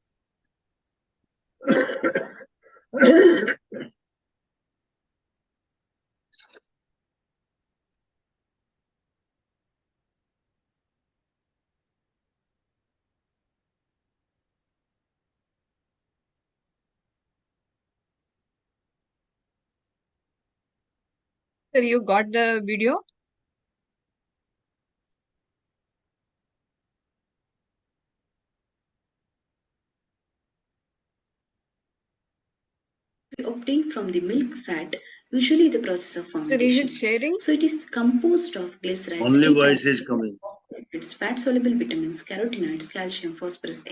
Sir, you got the video? Obtained from the milk fat, usually the process of Sir, is fermentation. it sharing? So it is composed of glycerides, Only fatty voice acids, is coming. fat-soluble vitamins, carotenoids, calcium, phosphorus.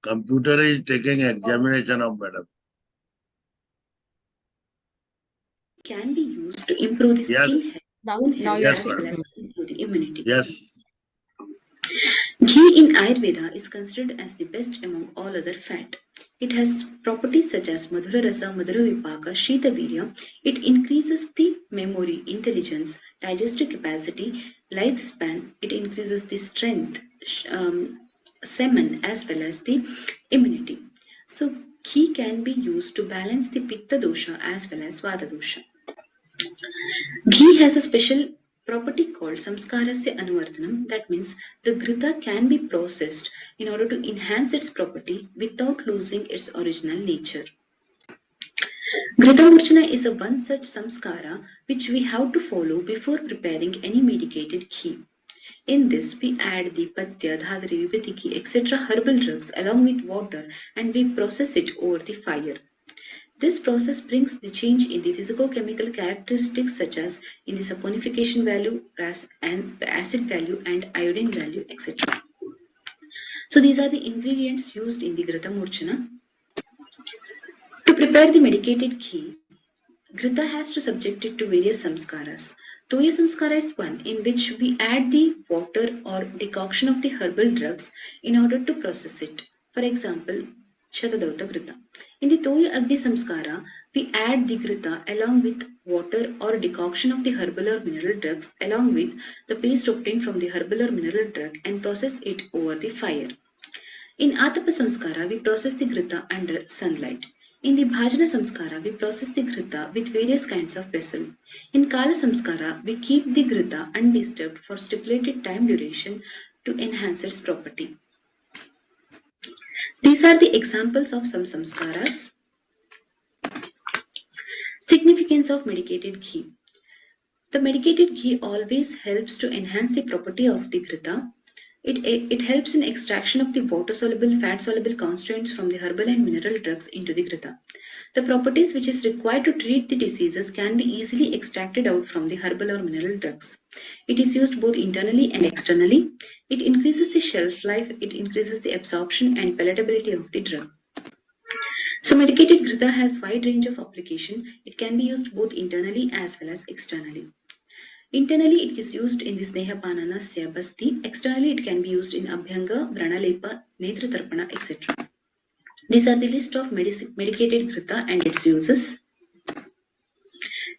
Computer is taking examination of madam. Can be used to improve the Yes. skin health, bone Now health, you are Yes, as well madam. as improve the immunity. Yes. Ghee in Ayurveda is considered as the best among all other fat. It has properties such as Madhura Rasa, Madhura Vipaka, Shita Virya. It increases the memory, intelligence, digestive capacity, lifespan. It increases the strength, semen, as well as the immunity. So ghee can be used to balance the Pitta dosha as well as Vata dosha. Ghee has a special property called samskarasya anuvartanam. That means the ghrita can be processed in order to enhance its property without losing its original nature. Ghrita murchana is a one such samskara which we have to follow before preparing any medicated ghee. In this, we add the patya, dhadri, vibhitiki, etc. herbal drugs along with water and we process it over the fire. This process brings the change in the physicochemical characteristics such as in the saponification value, acid value and iodine value, etc. So these are the ingredients used in the Ghrita Murchana. To prepare the medicated ghee, Ghrita has to subject it to various samskaras. Toya samskara is one in which we add the water or decoction of the herbal drugs in order to process it. For example, Shatadauta Ghrita. In the Toya Agni Samskara, we add the Ghrita along with water or decoction of the herbal or mineral drugs along with the paste obtained from the herbal or mineral drug and process it over the fire. In Atapa Samskara, we process the Ghrita under sunlight. In the Bhajana Samskara, we process the Ghrita with various kinds of vessel. In Kala Samskara, we keep the Ghrita undisturbed for stipulated time duration to enhance its property. These are the examples of some samskaras. Significance of medicated ghee. The medicated ghee always helps to enhance the property of the Ghrita. It helps in extraction of the water-soluble, fat-soluble constituents from the herbal and mineral drugs into the Grita. The properties which is required to treat the diseases can be easily extracted out from the herbal or mineral drugs. It is used both internally and externally. It increases the shelf life, it increases the absorption and palatability of the drug. So medicated Grita has wide range of application. It can be used both internally as well as externally. Internally, it is used in the Snehapanana, Syabasti. Externally, it can be used in Abhyanga, Vranalepa, Netratarpana, etc. These are the list of medicated Grita and its uses.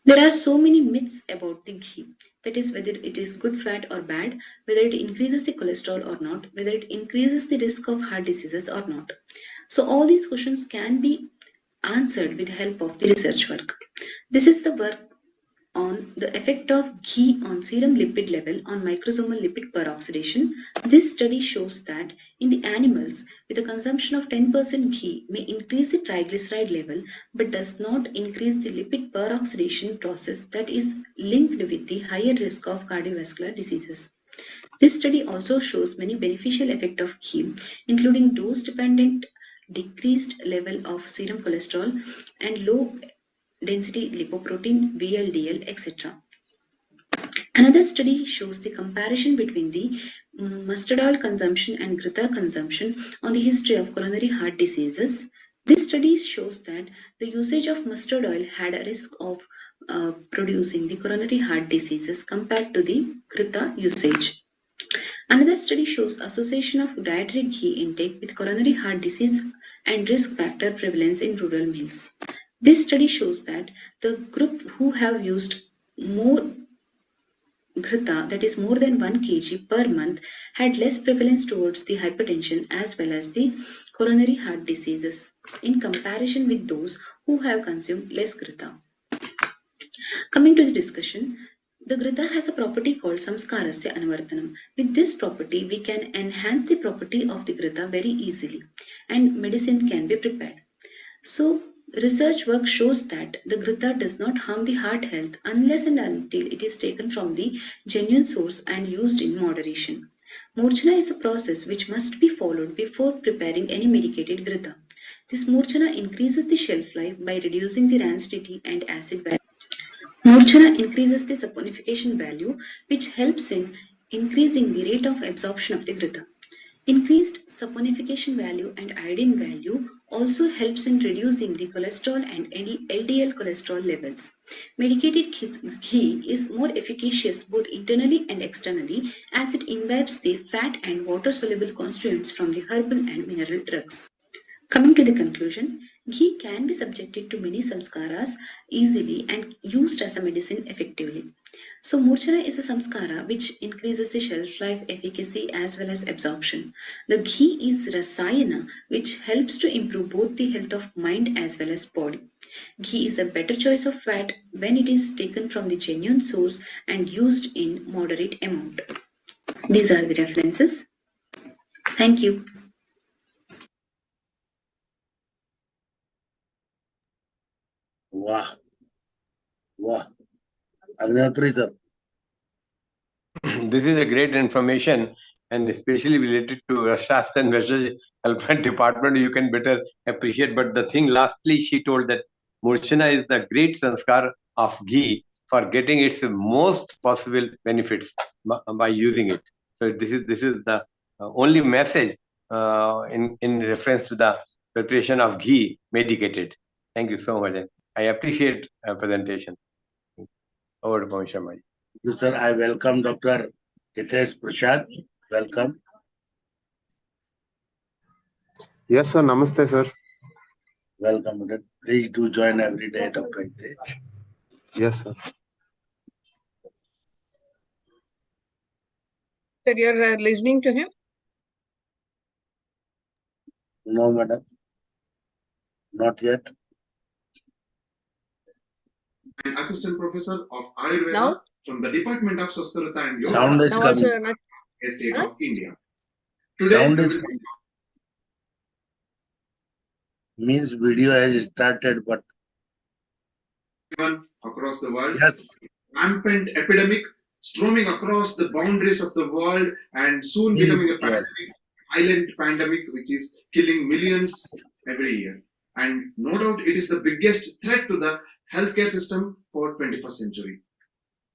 There are so many myths about the ghee. That is, whether it is good fat or bad, whether it increases the cholesterol or not, whether it increases the risk of heart diseases or not. So all these questions can be answered with the help of the research work. This is the work on the effect of ghee on serum lipid level on microsomal lipid peroxidation. This study shows that in the animals with a consumption of 10% ghee may increase the triglyceride level but does not increase the lipid peroxidation process that is linked with the higher risk of cardiovascular diseases. This study also shows many beneficial effects of ghee, including dose-dependent decreased level of serum cholesterol and low density lipoprotein, VLDL, etc. Another study shows the comparison between the mustard oil consumption and Grita consumption on the history of coronary heart diseases. This study shows that the usage of mustard oil had a risk of producing the coronary heart diseases compared to the Grita usage. Another study shows association of dietary ghee intake with coronary heart disease and risk factor prevalence in rural males. This study shows that the group who have used more Grita, that is more than 1 kg per month, had less prevalence towards the hypertension as well as the coronary heart diseases in comparison with those who have consumed less Grita. Coming to the discussion, the Grita has a property called Samskarasya Anuvartanam. With this property, we can enhance the property of the Grita very easily and medicine can be prepared. So, research work shows that the Grita does not harm the heart health unless and until it is taken from the genuine source and used in moderation. Morchana is a process which must be followed before preparing any medicated Grita. This Morchana increases the shelf life by reducing the rancidity and acid value. Morchana increases the saponification value, which helps in increasing the rate of absorption of the Grita. Increased saponification value and iodine value also helps in reducing the cholesterol and LDL cholesterol levels. Medicated ghee is more efficacious both internally and externally as it imbibes the fat and water-soluble constituents from the herbal and mineral drugs. Coming to the conclusion, ghee can be subjected to many samskaras easily and used as a medicine effectively. So Morchana is a samskara which increases the shelf life, efficacy as well as absorption. The ghee is rasayana which helps to improve both the health of mind as well as body. Ghee is a better choice of fat when it is taken from the genuine source and used in moderate amount. These are the references. Thank you. Wow. Wow. Agnihotre sir. This is a great information, and especially related to Shastra and Vajra department, you can better appreciate. But the thing lastly, she told that Murchana is the great sanskar of ghee for getting its most possible benefits by using it. So this is the only message in reference to the preparation of ghee medicated. Thank you so much. I appreciate presentation. Over to Pawan Sharma. Sir, I welcome Dr. Hitesh Prasad. Welcome. Yes, sir. Namaste, sir. Welcome. Please do join every day, Dr. Hitesh. Yes, sir. Sir, you're listening to him? No, madam. Not yet. An assistant professor of Ayurveda Now? from the Department of Swastrata and Yoga, Sound is Now coming. also not. State Huh? of India. Today, Sound we is will coming. Means video has started, but given across the world. yes, Rampant epidemic storming across the boundaries of the world and soon becoming a pandemic, Yes. silent pandemic which is killing millions every year. And no doubt it is the biggest threat to the healthcare system for 21st century.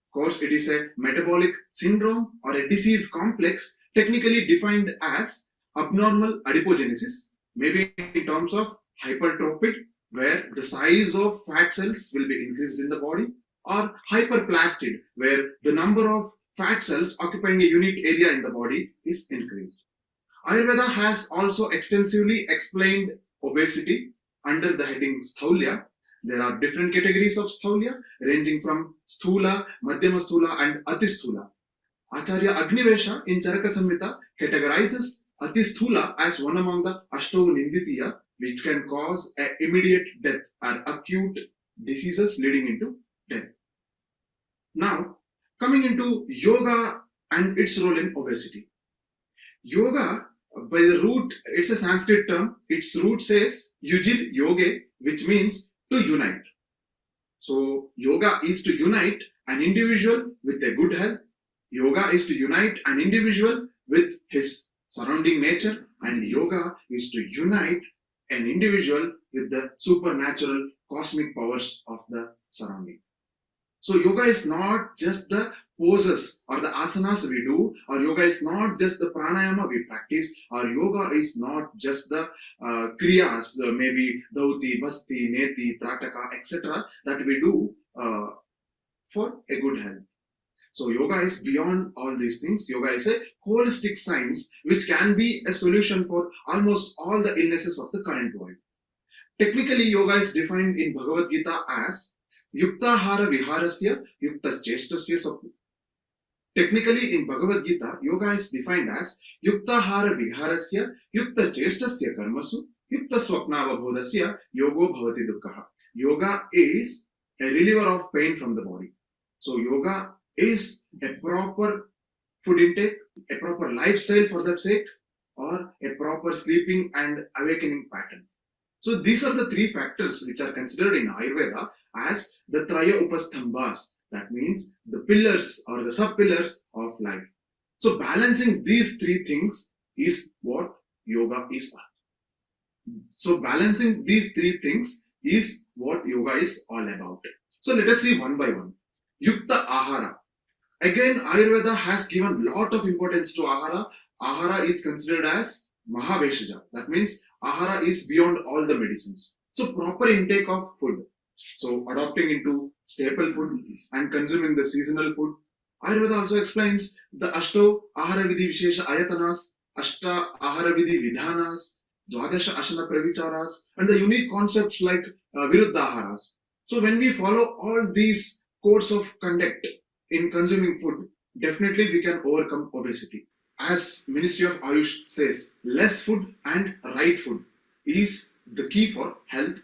Of course, it is a metabolic syndrome or a disease complex technically defined as abnormal adipogenesis, maybe in terms of hypertrophy, where the size of fat cells will be increased in the body, or hyperplastid, where the number of fat cells occupying a unit area in the body is increased. Ayurveda has also extensively explained obesity under the heading Sthaulya. There are different categories of Sthaulya ranging from Sthula, Madhyama Sthula and Ati Sthula. Acharya Agnivesha in Charaka Samhita categorizes Ati Sthula as one among the Ashtau Ninditiya, which can cause an immediate death or acute diseases leading into death. Now, coming into yoga and its role in obesity. Yoga, by the root, it's a Sanskrit term. Its root says Yujir Yoge, which means to unite. So, yoga is to unite an individual with a good health. Yoga is to unite an individual with his surrounding nature, and yoga is to unite an individual with the supernatural cosmic powers of the surrounding. So yoga is not just the poses or the asanas we do, or yoga is not just the pranayama we practice, or yoga is not just the kriyas, maybe dhauti, basti, neti, trataka, etc. that we do for a good health. So yoga is beyond all these things. Yoga is a holistic science which can be a solution for almost all the illnesses of the current world. Technically, yoga is defined in Bhagavad Gita as Yuktahara Viharasya Yukta Chestasya Swapna. Technically, in Bhagavad Gita, yoga is defined as Yuktahara Viharasya Yukta Chestasya Karmasu Yukta Swapnavabhodasya Yogo Bhavati Dukkaha. Yoga is a reliever of pain from the body. So, yoga is a proper food intake, a proper lifestyle for that sake, or a proper sleeping and awakening pattern. So these are the three factors which are considered in Ayurveda as the Traya Upastambhas. That means the pillars or the sub-pillars of life. So balancing these three things is what yoga is. So balancing these three things is what yoga is all about. So let us see one by one. Yukta Ahara. Again, Ayurveda has given lot of importance to Ahara. Ahara is considered as Mahaveshaja. That means Ahara is beyond all the medicines. So proper intake of food. So adopting into staple food and consuming the seasonal food. Ayurveda also explains the Ashto Ahara Vidhi Vishesha Ayatanas, Ashta Ahara Vidhi Vidhanas, Dwadasha Ashana Pravicharas, and the unique concepts like Viruddhaharas. So when we follow all these codes of conduct in consuming food, definitely we can overcome obesity. As Ministry of Ayush says, less food and right food is the key for health,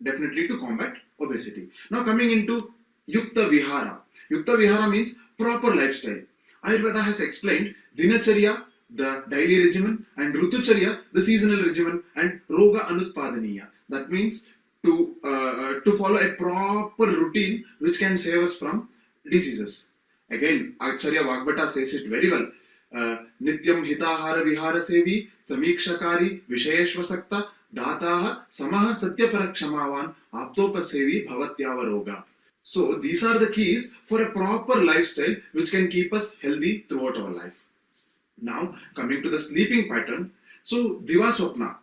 definitely to combat obesity. Now coming into Yukta Vihara. Yukta Vihara means proper lifestyle. Ayurveda has explained Dinacharya, the daily regimen, and Rutucharya, the seasonal regimen, and Roga Anutpadaniya. That means to follow a proper routine which can save us from diseases. Again, Acharya Vagbhata says it very well. Nityam hitahara vihara sevi samikshakari vishayeshvasakta dataha samaha satyaparaksamavan aptopasevi bhavatyavaroga. So these are the keys for a proper lifestyle which can keep us healthy throughout our life. Now coming to the sleeping pattern. So Divaswapna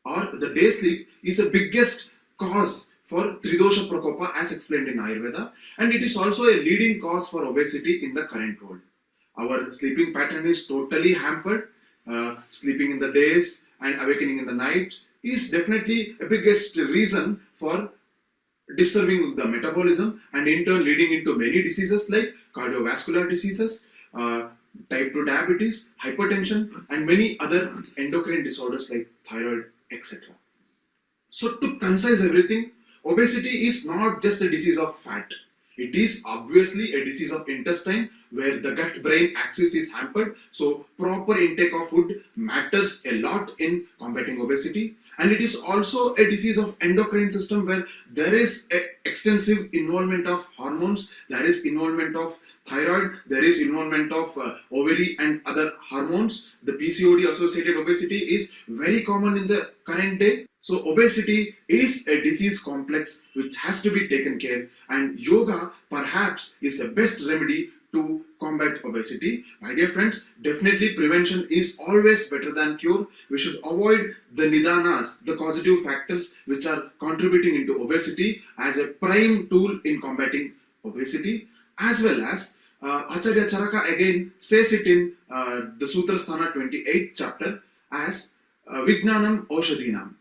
or the day sleep is the biggest cause for Tridosha Prakopa as explained in Ayurveda, and it is also a leading cause for obesity in the current world. Our sleeping pattern is totally hampered. Sleeping in the days and awakening in the night is definitely a biggest reason for disturbing the metabolism and in turn leading into many diseases like cardiovascular diseases, type 2 diabetes, hypertension, and many other endocrine disorders like thyroid, etc. So to concise everything, obesity is not just a disease of fat. It is obviously a disease of intestine where the gut-brain axis is hampered. So proper intake of food matters a lot in combating obesity. And it is also a disease of endocrine system where there is extensive involvement of hormones, there is involvement of thyroid, there is involvement of ovary and other hormones. The PCOD associated obesity is very common in the current day. So obesity is a disease complex which has to be taken care, and yoga perhaps is the best remedy to combat obesity. My dear friends, definitely prevention is always better than cure. We should avoid the nidanas, the causative factors which are contributing into obesity, as a prime tool in combating obesity, as well as Acharya Charaka again says it in the Sutrasthana 28th chapter as Vijnanam Oshadinam.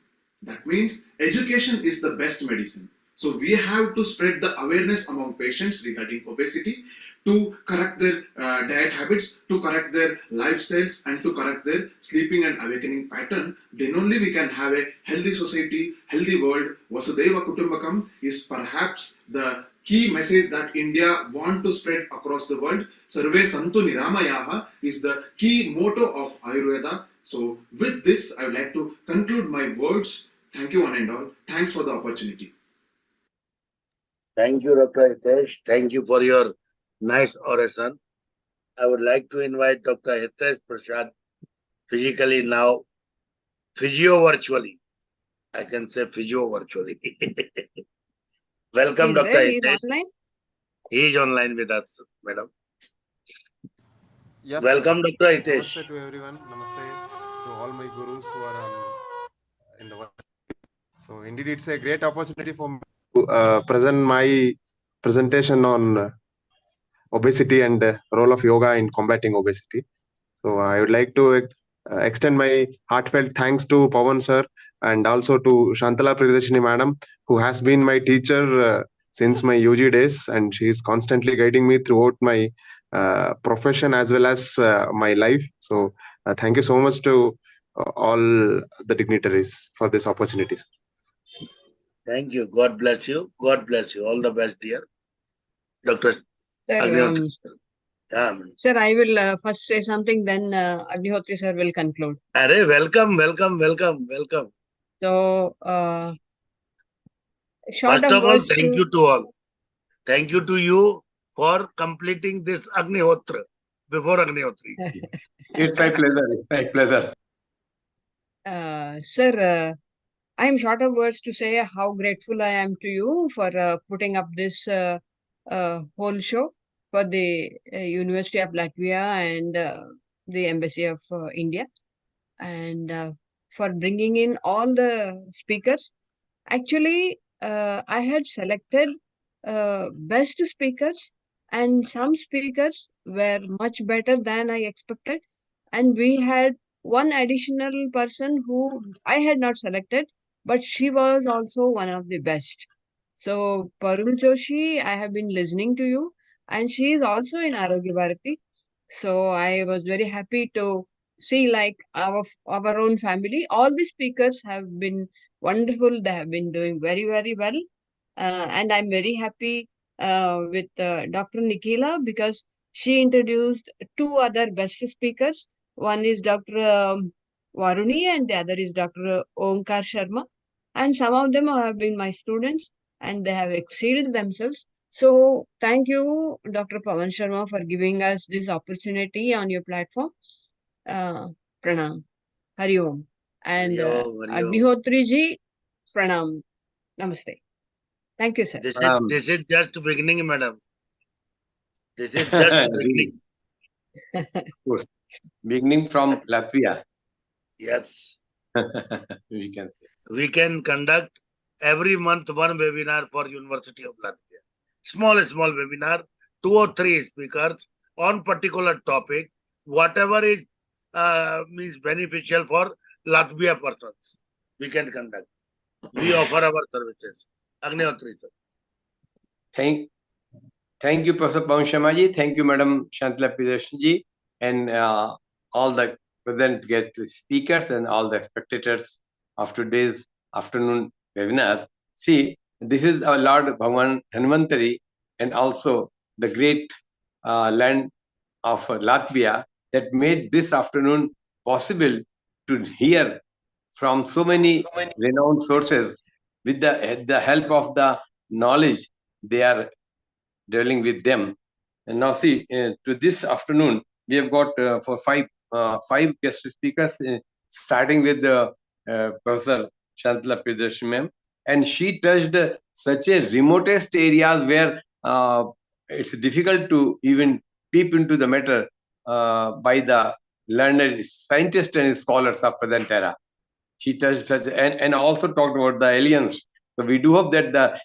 That means education is the best medicine. So we have to spread the awareness among patients regarding obesity, to correct their diet habits, to correct their lifestyles, and to correct their sleeping and awakening pattern. Then only we can have a healthy society, healthy world. Vasudhaiva Kutumbakam is perhaps the key message that India want to spread across the world. Sarve Santu Niramayaha is the key motto of Ayurveda. So with this, I would like to conclude my words. Thank you one and all. Thanks for the opportunity. Thank you, Dr. Hitesh. Thank you for your nice oration. I would like to invite Dr. Hitesh Prasad physically now, physio virtually. I can say physio virtually. Welcome, He's Dr. there, he's Hitesh. online. He is online with us, madam. Yes, Welcome, sir. Dr. Hitesh. Namaste to everyone. Namaste to all my gurus who are in the world. So indeed, it's a great opportunity for me to present my presentation on obesity and role of yoga in combating obesity. So I would like to extend my heartfelt thanks to Pawan sir and also to Shantala Priyadarshini madam, who has been my teacher since my UG days, and she is constantly guiding me throughout my profession as well as my life. So thank you so much to all the dignitaries for this opportunity. Thank you. God bless you. God bless you. All the best, dear. Dr. Agnihotri. Sir, I will first say something, then Agnihotri sir will conclude. Arey, welcome, welcome, welcome, welcome. So, short First of all, words thank to... you to all. Thank you to you for completing this Agnihotra before Agnihotri. It's my pleasure. It's my pleasure. Sir, I am short of words to say how grateful I am to you for putting up this whole show for the University of Latvia and the Embassy of India, and for bringing in all the speakers. Actually, I had selected best speakers, and some speakers were much better than I expected. And we had one additional person who I had not selected, but she was also one of the best. So, Parul Joshi, I have been listening to you, and she is also in Arogya Bharati. So, I was very happy to see like our own family. All the speakers have been wonderful. They have been doing very, very well. And I'm very happy with Dr. Nikila, because she introduced two other best speakers. One is Dr. Varuni and the other is Dr. Omkar Sharma. And some of them have been my students and they have excelled themselves. So thank you, Dr. Pawan Sharma, for giving us this opportunity on your platform. Pranam. Hari Om. And Agnihotri ji, Pranam. Namaste. Thank you, sir. This is just beginning, madam. This is just beginning. Of course. Beginning from Latvia. Yes. We can say. We can conduct every month one webinar for University of Latvia. Small webinar, 2 or 3 speakers on particular topic, whatever is means beneficial for Latvia persons. We can conduct. We offer our services. Agnihotri sir. Thank you, Professor Pawan Sharma ji. Thank you, Madam Shantala Priyadarshini ji, and all the present guest speakers and all the spectators of today's afternoon webinar. See, this is our Lord Bhagavan Dhanvantari and also the great land of Latvia that made this afternoon possible to hear from so many renowned sources with the help of the knowledge they are dealing with them. And now see, to this afternoon, we have got for five guest speakers, starting with Professor Shantala Priyadarshini ma'am. And she touched such a remotest areas where it's difficult to even peep into the matter by the learned scientists and scholars of present era. She touched such and also talked about the aliens. So we do hope that the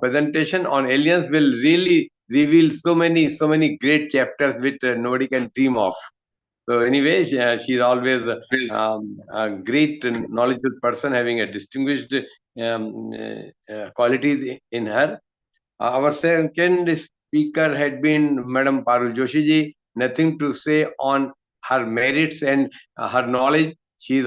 presentation on aliens will really reveal so many great chapters which nobody can dream of. So anyway, she's always a great and knowledgeable person, having a distinguished qualities in her. Our second speaker had been Madam Parul Joshi ji. Nothing to say on her merits and her knowledge. She is